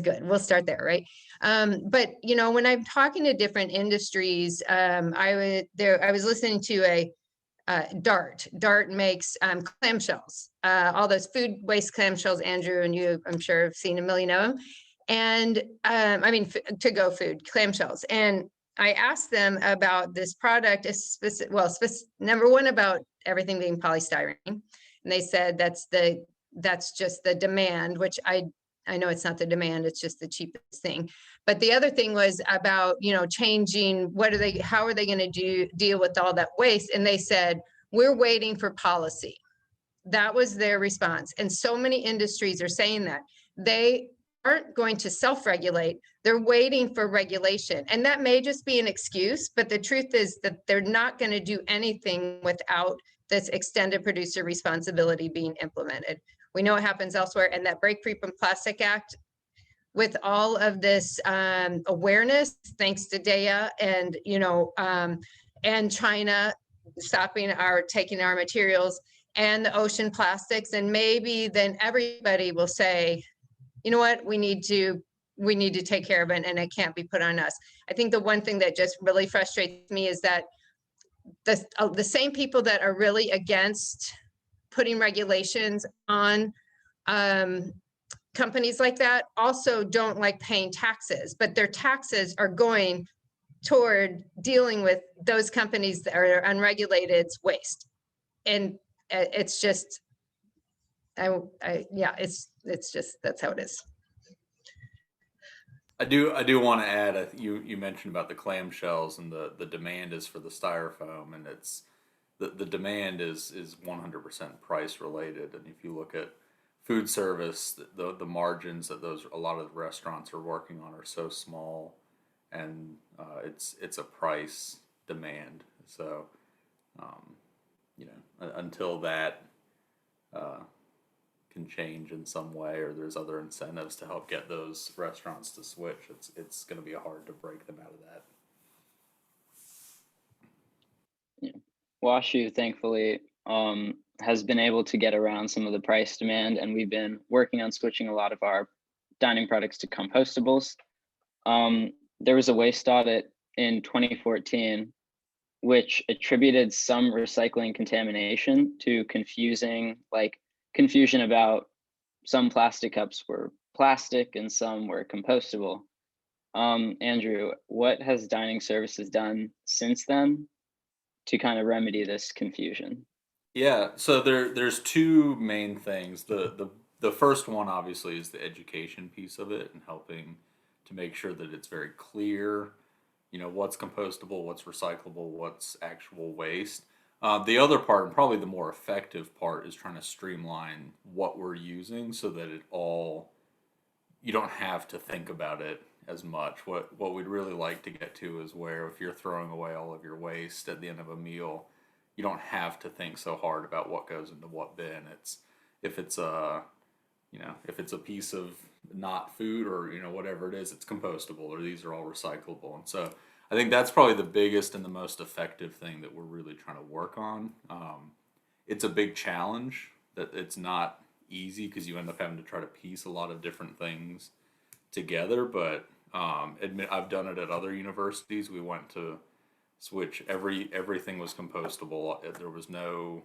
good. We'll start there, right? But you know, when I'm talking to different industries, I was listening to a Dart. Dart makes clamshells, all those food waste clamshells. Andrew and you, I'm sure, have seen a million of them. And I mean, to-go food clamshells. And I asked them about this product, number one, about everything being polystyrene. And they said that's just the demand, which I know it's not the demand, it's just the cheapest thing. But the other thing was about, you know, changing, how are they going to deal with all that waste? And they said, we're waiting for policy. That was their response. And so many industries are saying that they aren't going to self-regulate. They're waiting for regulation. And that may just be an excuse, but the truth is that they're not going to do anything without this extended producer responsibility being implemented. We know it happens elsewhere. And that Break Free from Plastic Act, with all of this awareness, thanks to Deia and, you know, and China taking our materials and the ocean plastics, and maybe then everybody will say, you know what, we need to take care of it, and it can't be put on us. I think the one thing that just really frustrates me is that the same people that are really against putting regulations on companies like that also don't like paying taxes, but their taxes are going toward dealing with those companies that are unregulated waste. And it's just, yeah, it's just, that's how it is. I do want to add, you mentioned about the clamshells, and the demand is for the styrofoam, and it's the demand is 100% price related. And if you look at food service, the margins that a lot of the restaurants are working on are so small, and it's a price demand. So you know, until that can change in some way, or there's other incentives to help get those restaurants to switch, it's going to be hard to break them out of that. Yeah. WashU, thankfully, has been able to get around some of the price demand, and we've been working on switching a lot of our dining products to compostables. There was a waste audit in 2014 which attributed some recycling contamination to confusion about some plastic cups were plastic and some were compostable. Andrew, what has dining services done since then to kind of remedy this confusion? Yeah, so there's two main things. The first one obviously is the education piece of it and helping to make sure that it's very clear, you know, what's compostable, what's recyclable, what's actual waste. The other part, and probably the more effective part, is trying to streamline what we're using so that it all, you don't have to think about it as much. What we'd really like to get to is where if you're throwing away all of your waste at the end of a meal, you don't have to think so hard about what goes into what bin. It's if it's a, you know, if it's a piece of not food or, you know, whatever it is, it's compostable or these are all recyclable. And so I think that's probably the biggest and the most effective thing that we're really trying to work on. It's a big challenge that it's not easy because you end up having to try to piece a lot of different things together. But admit I've done it at other universities. We went to switch everything was compostable. There was no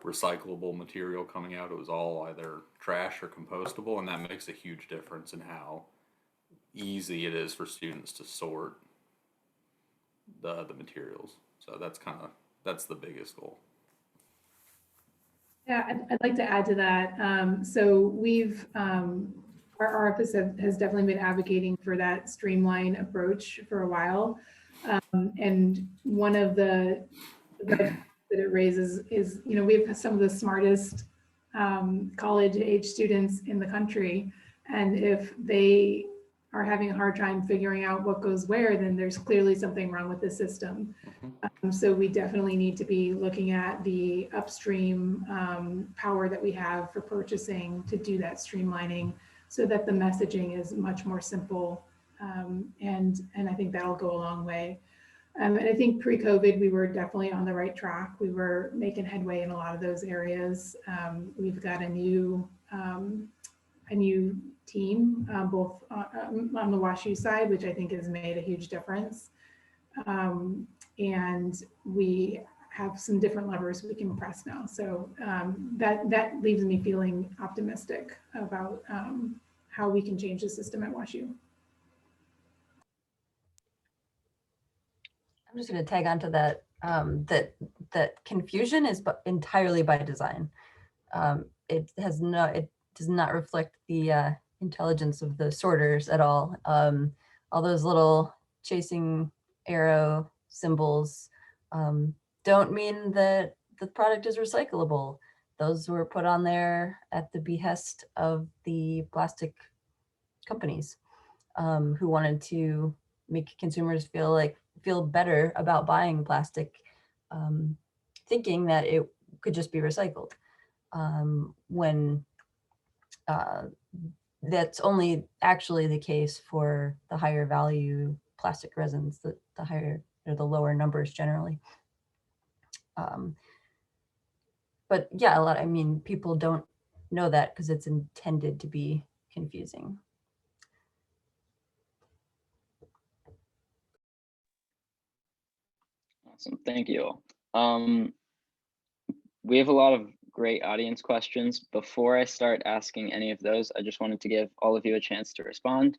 recyclable material coming out. It was all either trash or compostable, and that makes a huge difference in how easy it is for students to sort the materials. So that's the biggest goal. Yeah, I'd like to add to that. So we've, our office has definitely been advocating for that streamlined approach for a while. And one of the that it raises is, you know, we have some of the smartest college age students in the country. And if they are having a hard time figuring out what goes where, then there's clearly something wrong with the system. So we definitely need to be looking at the upstream power that we have for purchasing to do that streamlining so that the messaging is much more simple. And I think that'll go a long way. And I think pre-COVID, we were definitely on the right track. We were making headway in a lot of those areas. We've got a new team, both on the WashU side, which I think has made a huge difference. And we have some different levers we can press now. So that leaves me feeling optimistic about how we can change the system at WashU. I'm just going to tag onto that. That confusion is entirely by design. It does not reflect the intelligence of the sorters at all. All those little chasing arrow symbols don't mean that the product is recyclable. Those were put on there at the behest of the plastic companies who wanted to make consumers feel better about buying plastic, thinking that it could just be recycled. When that's only actually the case for the higher value plastic resins, the higher or the lower numbers generally. But yeah, I mean, people don't know that because it's intended to be confusing. Awesome, thank you all. We have a lot of great audience questions. Before I start asking any of those, I just wanted to give all of you a chance to respond.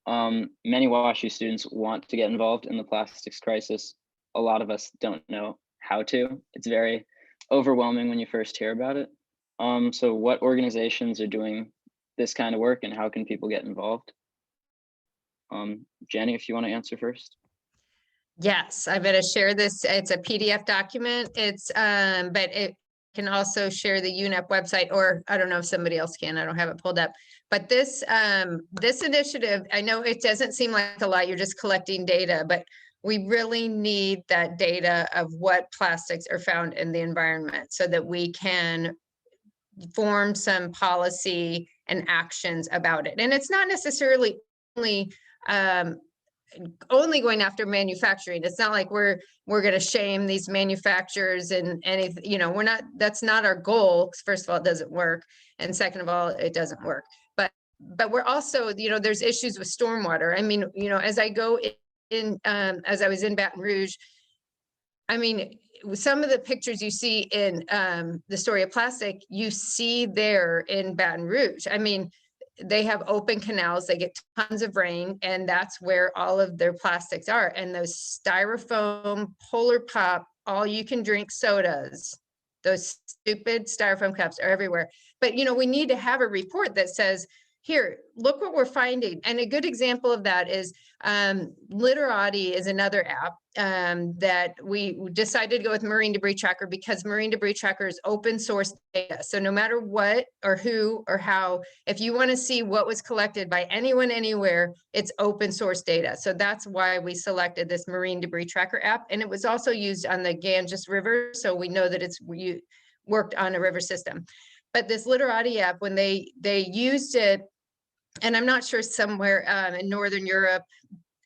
Many WashU students want to get involved in the plastics crisis. A lot of us don't know how to. It's very overwhelming when you first hear about it. So what organizations are doing this kind of work and how can people get involved? Jenny, if you want to answer first. Yes, I'm going to share this. It's a PDF document. It's but it can also share the UNEP website, or I don't know if somebody else can. I don't have it pulled up. But this this initiative, I know it doesn't seem like a lot. You're just collecting data, but we really need that data of what plastics are found in the environment so that we can form some policy and actions about it. And it's not necessarily only going after manufacturing. It's not like we're going to shame these manufacturers and anything, you know, we're not, that's not our goal. First of all, it doesn't work. And second of all, it doesn't work. But we're also, you know, there's issues with stormwater. I mean, you know, as I go in as I was in Baton Rouge, I mean, some of the pictures you see in the story of plastic, you see there in Baton Rouge. I mean, they have open canals, they get tons of rain, and that's where all of their plastics are. And those styrofoam, Polar Pop, all you can drink sodas Those stupid styrofoam cups are everywhere. But, you know, we need to have a report that says, here, look what we're finding. And a good example of that is Literati is another app that we decided to go with Marine Debris Tracker because Marine Debris Tracker is open source data. So no matter what or who or how, if you want to see what was collected by anyone anywhere, it's open source data. So that's why we selected this Marine Debris Tracker app. And it was also used on the Ganges River. So we know that it's worked on a river system. But this Literati app, when they used it, and I'm not sure, somewhere in Northern Europe,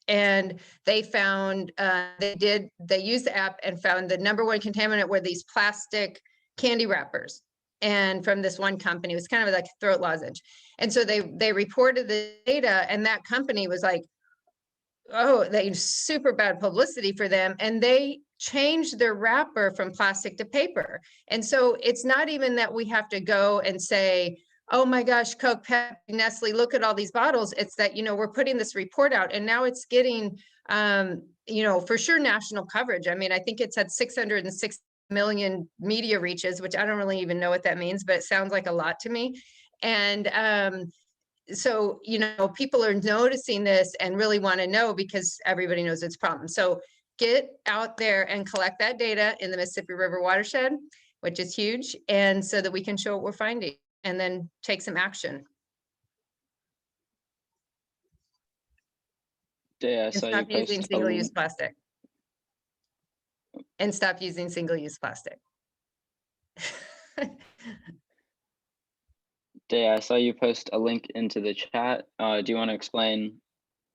and they found, they used the app and found the #1 contaminant were these plastic candy wrappers. And from this one company, it was kind of like a throat lozenge. And so they reported the data, and that company was like, oh, they super bad publicity for them. And they changed their wrapper from plastic to paper. And so it's not even that we have to go and say, oh my gosh, Coke, Pepsi, Nestle, look at all these bottles. It's that, you know, we're putting this report out and now it's getting, you know, for sure national coverage. I mean, I think it's had 606 million media reaches, which I don't really even know what that means, but it sounds like a lot to me. And so, you know, people are noticing this and really want to know because everybody knows it's a problem. So get out there and collect that data in the Mississippi River watershed, which is huge. And so that we can show what we're finding and then take some action. Deia, I And saw you stop using post a single-use link. plastic. And stop using single-use plastic. Deia, I saw you post a link into the chat. Do you want to explain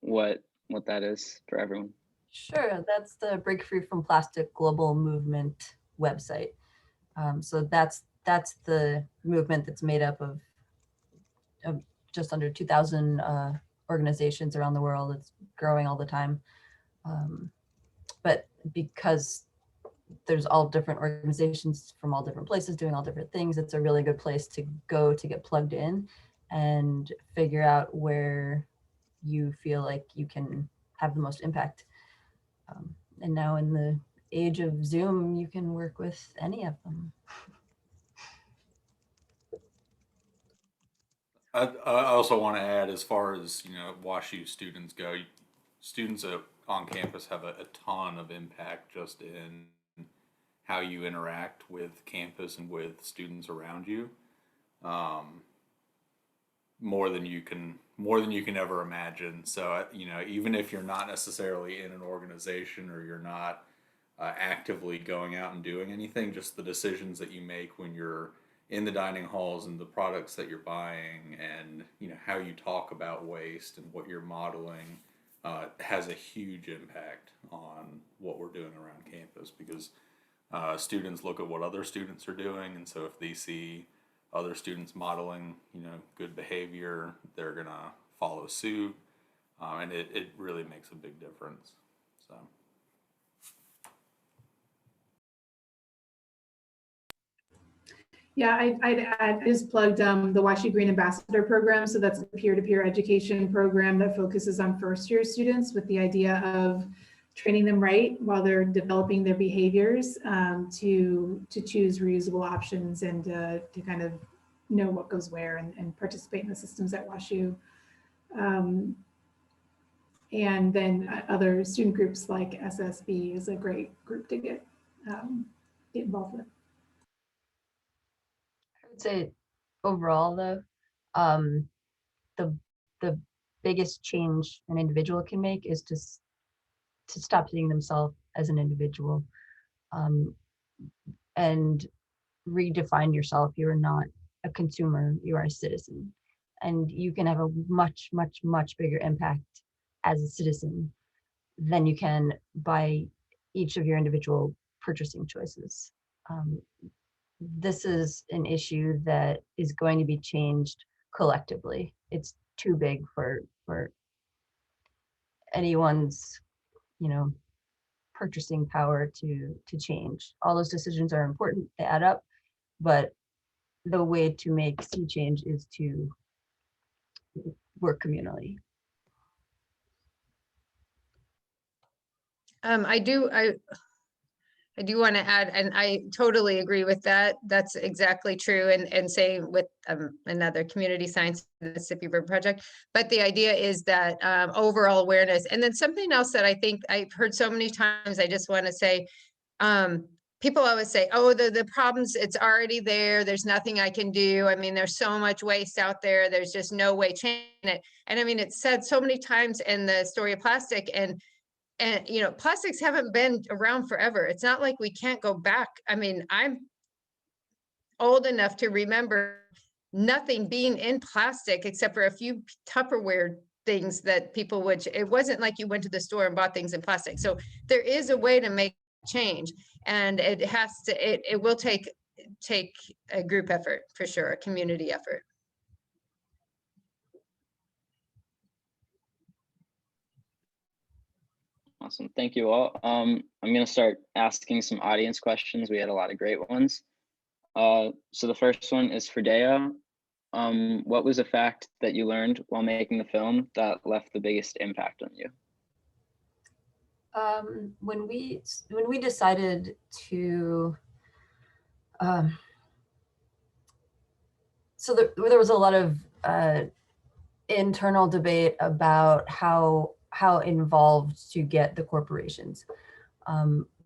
what that is for everyone? Sure, that's the Breakthrough from Plastic Global Movement website. So that's the movement that's made up of just under 2,000 organizations around the world. It's growing all the time. But because there's all different organizations from all different places doing all different things, it's a really good place to go to get plugged in and figure out where you feel like you can have the most impact. And now in the age of Zoom, you can work with any of them. I also want to add, as far as, you know, WashU students go, students on campus have a ton of impact just in how you interact with campus and with students around you, more than you can ever imagine. So, you know, even if you're not necessarily in an organization or you're not actively going out and doing anything, just the decisions that you make when you're in the dining halls and the products that you're buying and, you know, how you talk about waste and what you're modeling has a huge impact on what we're doing around campus, because students look at what other students are doing, and so if they see other students modeling, you know, good behavior, they're gonna follow suit, and it really makes a big difference. So. Yeah, I just plugged the WashU Green Ambassador Program. So that's a peer-to-peer education program that focuses on first-year students with the idea of training them right while they're developing their behaviors to choose reusable options and to kind of know what goes where and participate in the systems at WashU. And then other student groups like SSB is a great group to get involved with. I would say overall though, the biggest change an individual can make is to stop seeing themselves as an individual and redefine yourself. You are not a consumer, you are a citizen. And you can have a much, much, much bigger impact as a citizen than you can by each of your individual purchasing choices. This is an issue that is going to be changed collectively. It's too big for anyone's, you know, purchasing power to change. All those decisions are important, they add up, but the way to make sea change is to work communally. I do want to add, and I totally agree with that. That's exactly true. And same with another community science, the Mississippi River Project. But the idea is that overall awareness. And then something else that I think I've heard so many times, I just want to say, people always say, oh, the problems, it's already there. There's nothing I can do. I mean, there's so much waste out there. There's just no way changing it. And I mean, it's said so many times in the story of plastic, and you know, plastics haven't been around forever. It's not like we can't go back. I mean, I'm old enough to remember nothing being in plastic except for a few Tupperware things that people would, it wasn't like you went to the store and bought things in plastic. So there is a way to make change, and it has to, it will take a group effort for sure, a community effort. Awesome. Thank you all. I'm going to start asking some audience questions. We had a lot of great ones. So the first one is for Deia. What was a fact that you learned while making the film that left the biggest impact on you? When we decided to, so there was a lot of internal debate about how involved to get the corporations.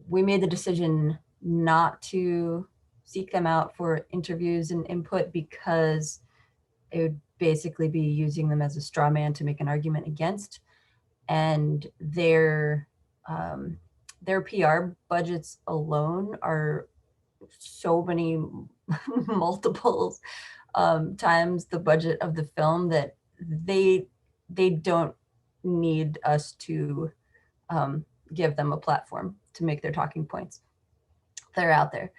We made the decision not to seek them out for interviews and input because it would basically be using them as a straw man to make an argument against. And their PR budgets alone are so many multiples times the budget of the film that they don't need us to give them a platform to make their talking points. They're out there.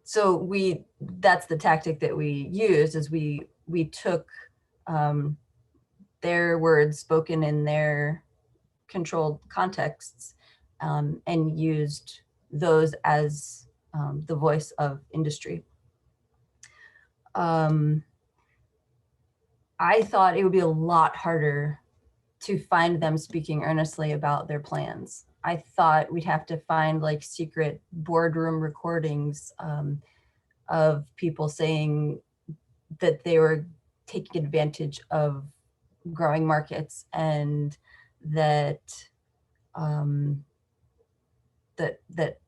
So that's the tactic that we used, is we took their words spoken in their controlled contexts and used those as the voice of industry. I thought it would be a lot harder to find them speaking earnestly about their plans. I thought we'd have to find like secret boardroom recordings of people saying that they were taking advantage of growing markets, and that that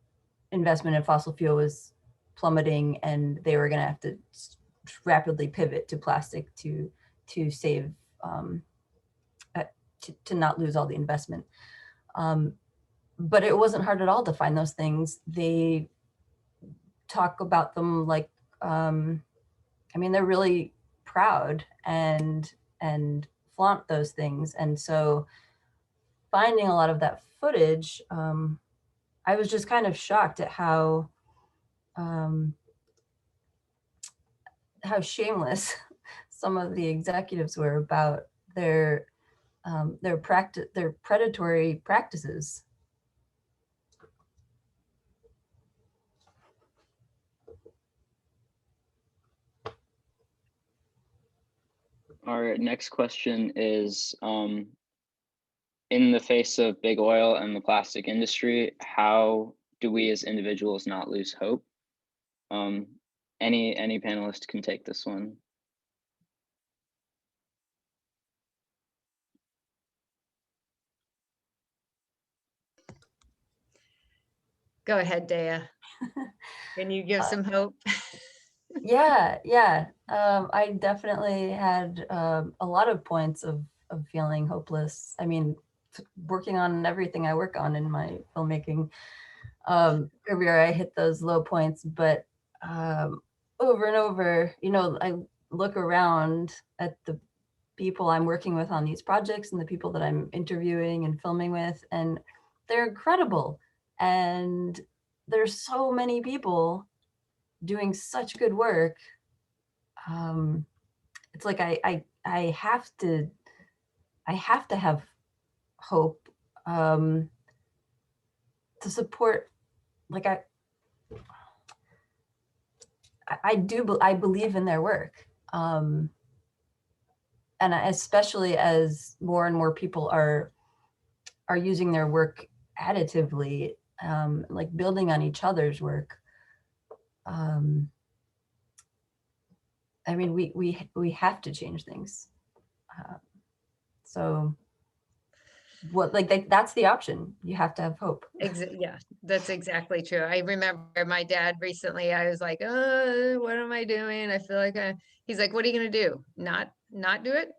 investment in fossil fuel was plummeting, and they were going to have to rapidly pivot to plastic to save, to not lose all the investment. But it wasn't hard at all to find those things. They talk about them like, I mean, they're really proud and flaunt those things. And so finding a lot of that footage, I was just kind of shocked at how shameless some of the executives were about their predatory practices. Our next question is, in the face of big oil and the plastic industry, how do we as individuals not lose hope? Any panelist can take this one. Go ahead, Deia. Can you give some hope? Yeah. I definitely had a lot of points of feeling hopeless. I mean, working on everything I work on in my filmmaking career, I hit those low points, but over and over, you know, I look around at the people I'm working with on these projects and the people that I'm interviewing and filming with, and they're incredible. And there's so many people doing such good work. It's like I have to have hope to support. Like I believe in their work, and especially as more and more people are using their work additively, like building on each other's work. I mean, we have to change things. So what, like that's the option. You have to have hope. Yeah, that's exactly true. I remember my dad recently, I was like, what am I doing? I feel like he's like, what are you going to do? Not do it?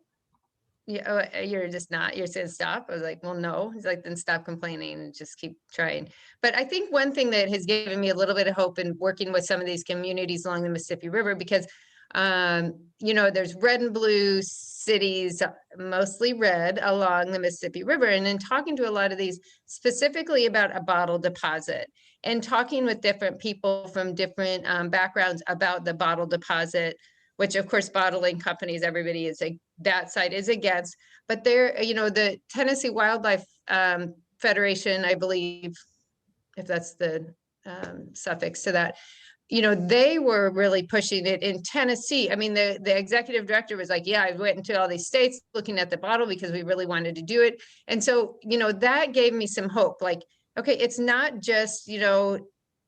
Yeah, you're just not, you're saying stop. I was like, well, no. He's like, then stop complaining and just keep trying. But I think one thing that has given me a little bit of hope in working with some of these communities along the Mississippi River, because you know, there's red and blue cities, mostly red, along the Mississippi River. And in talking to a lot of these specifically about a bottle deposit and talking with different people from different backgrounds about the bottle deposit, which of course bottling companies, everybody is that side is against, but there, you know, the Tennessee Wildlife Federation, I believe, if that's the suffix to that, you know, they were really pushing it in Tennessee. I mean, the executive director was like, yeah, I went into all these states looking at the bottle because we really wanted to do it. And so, you know, that gave me some hope. Like, okay, it's not just, you know,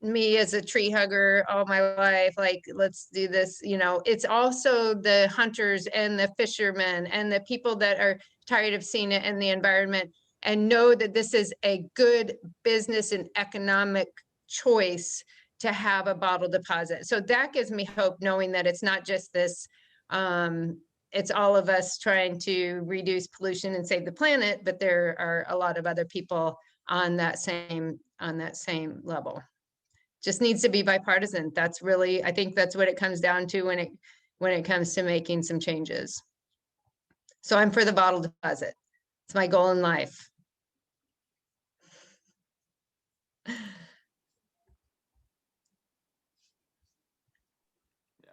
me as a tree hugger all my life, like, let's do this, you know, it's also the hunters and the fishermen and the people that are tired of seeing it in the environment and know that this is a good business and economic choice to have a bottle deposit. So that gives me hope, knowing that it's not just this, it's all of us trying to reduce pollution and save the planet, but there are a lot of other people on that same level. Just needs to be bipartisan. That's really, I think that's what it comes down to when it comes to making some changes. So I'm for the bottle deposit. It's my goal in life.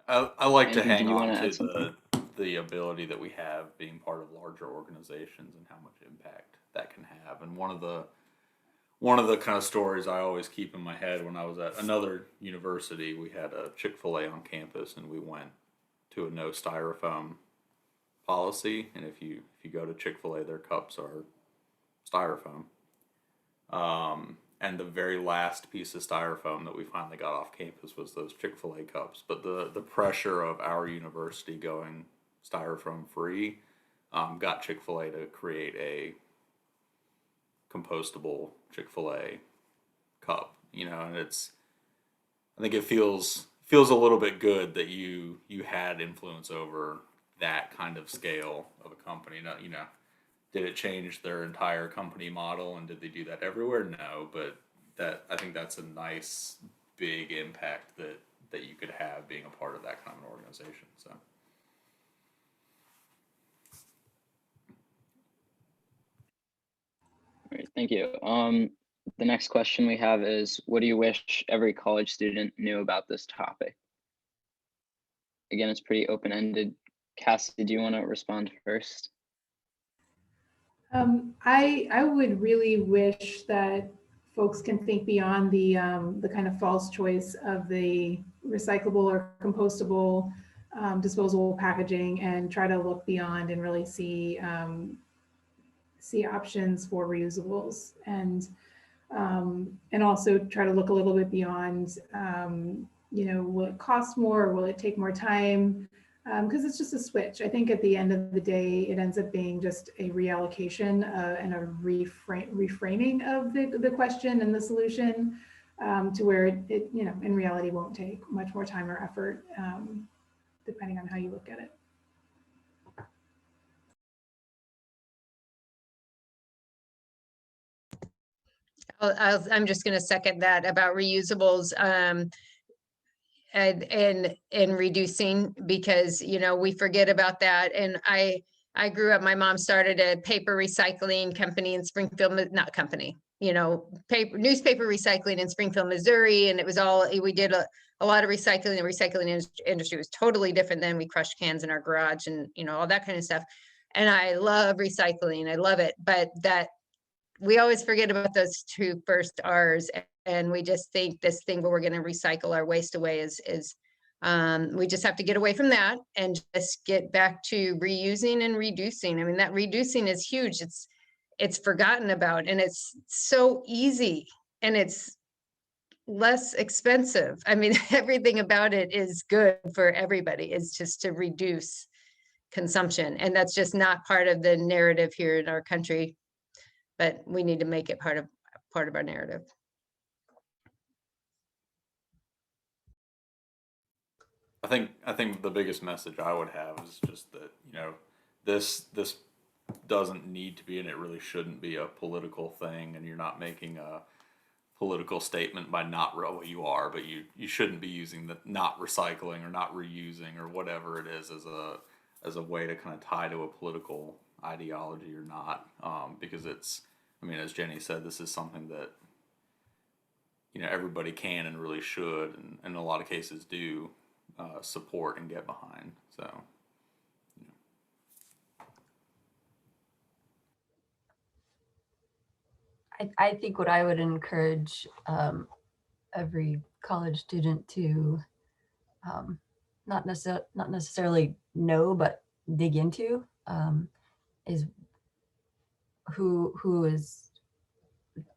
I like to Andrew, hang did you on wanna add to something? the ability that we have being part of larger organizations and how much impact that can have. And one of the kind of stories I always keep in my head, when I was at another university, we had a Chick-fil-A on campus, and we went to a no styrofoam policy. And if you go to Chick-fil-A, their cups are styrofoam. And the very last piece of styrofoam that we finally got off campus was those Chick-fil-A cups. But the pressure of our university going styrofoam free got Chick-fil-A to create a compostable Chick-fil-A cup, you know, and I think it feels a little bit good that you had influence over that kind of scale of a company. Not, you know, did it change their entire company model, and did they do that everywhere? No, but I think that's a nice big impact that you could have being a part of that kind of an organization. So. Great, thank you. The next question we have is, what do you wish every college student knew about this topic? Again, it's pretty open-ended. Cassie, do you want to respond first? I would really wish that folks can think beyond the kind of false choice of the recyclable or compostable disposable packaging and try to look beyond and really see options for reusables, and also try to look a little bit beyond, you know, will it cost more or will it take more time? Because it's just a switch. I think at the end of the day, it ends up being just a reallocation and a reframing of the question and the solution to where it, you know, in reality won't take much more time or effort, depending on how you look at it. I'm just going to second that about reusables and reducing, because, you know, we forget about that. And I grew up, my mom started a paper recycling company in Springfield, not company, you know, newspaper recycling in Springfield, Missouri. And it was all, we did a lot of recycling. The recycling industry was totally different than we crushed cans in our garage and, you know, all that kind of stuff. And I love recycling. I love it. But that we always forget about those two first R's, and we just think this thing where we're going to recycle our waste away is we just have to get away from that and just get back to reusing and reducing. I mean, that reducing is huge. It's forgotten about, and it's so easy. and it's less expensive. I mean, everything about it is good for everybody. It's just to reduce consumption. And that's just not part of the narrative here in our country, but we need to make it part of our narrative. I think the biggest message I would have is just that, you know, this doesn't need to be, and it really shouldn't be, a political thing, and you're not making a political statement by not, well, you are, but you shouldn't be using the not recycling or not reusing or whatever it is as a way to kind of tie to a political ideology or not, because it's, I mean, as Jenny said, this is something that, you know, everybody can and really should, and in a lot of cases do support and get behind. So, you know. I think what I would encourage every college student to not necessarily know, but dig into is who is,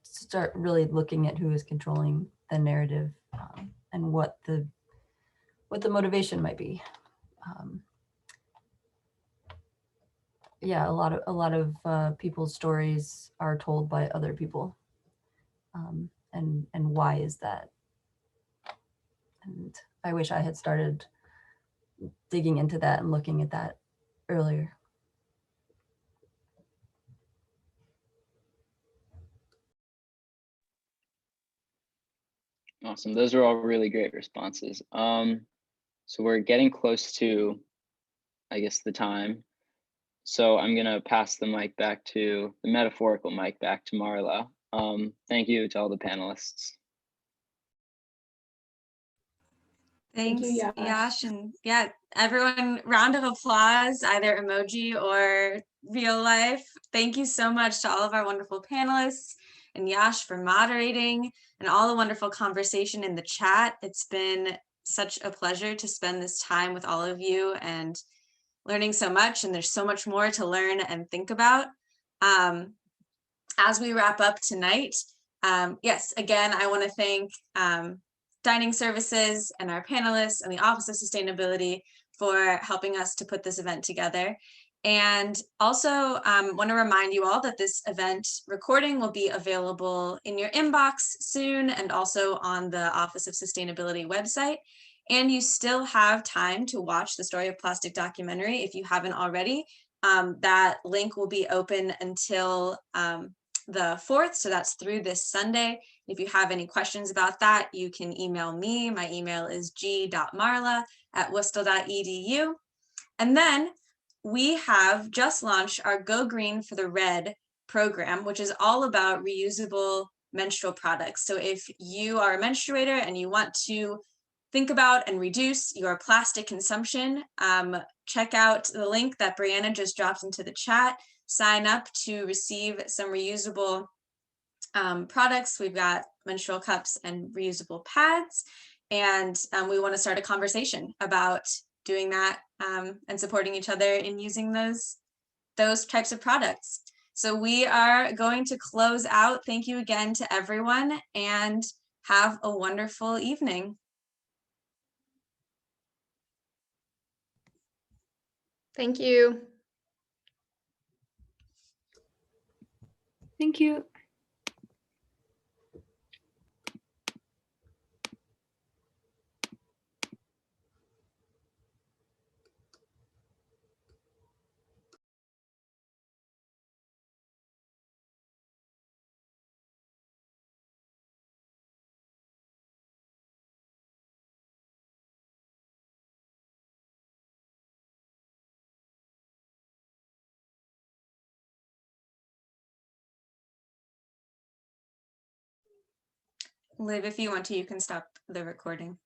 start really looking at who is controlling the narrative, and what the motivation might be. Yeah, a lot of people's stories are told by other people, and why is that? And I wish I had started digging into that and looking at that earlier. Awesome. Those are all really great responses. So we're getting close to, I guess, the time. So I'm going to pass the metaphorical mic back to Marla. Thank you to all the panelists. Thank Thanks, you, Yash. Yash. And yeah, everyone, round of applause, either emoji or real life. Thank you so much to all of our wonderful panelists and Yash for moderating and all the wonderful conversation in the chat. It's been such a pleasure to spend this time with all of you and learning so much. And there's so much more to learn and think about. As we wrap up tonight, yes, again, I want to thank Dining Services and our panelists and the Office of Sustainability for helping us to put this event together. And also want to remind you all that this event recording will be available in your inbox soon, and also on the Office of Sustainability website. And you still have time to watch the Story of Plastic documentary if you haven't already. That link will be open until the 4th, so that's through this Sunday. If you have any questions about that, you can email me. My email is g.marla@worcester.edu. And then we have just launched our Go Green for the Red program, which is all about reusable menstrual products. So if you are a menstruator and you want to think about and reduce your plastic consumption, check out the link that Brianna just dropped into the chat. Sign up to receive some reusable products. We've got menstrual cups and reusable pads, and we want to start a conversation about doing that and supporting each other in using those types of products. So we are going to close out. Thank you again to everyone, and have a wonderful evening. Thank you. Thank you. Liv, if you want to, you can stop the recording.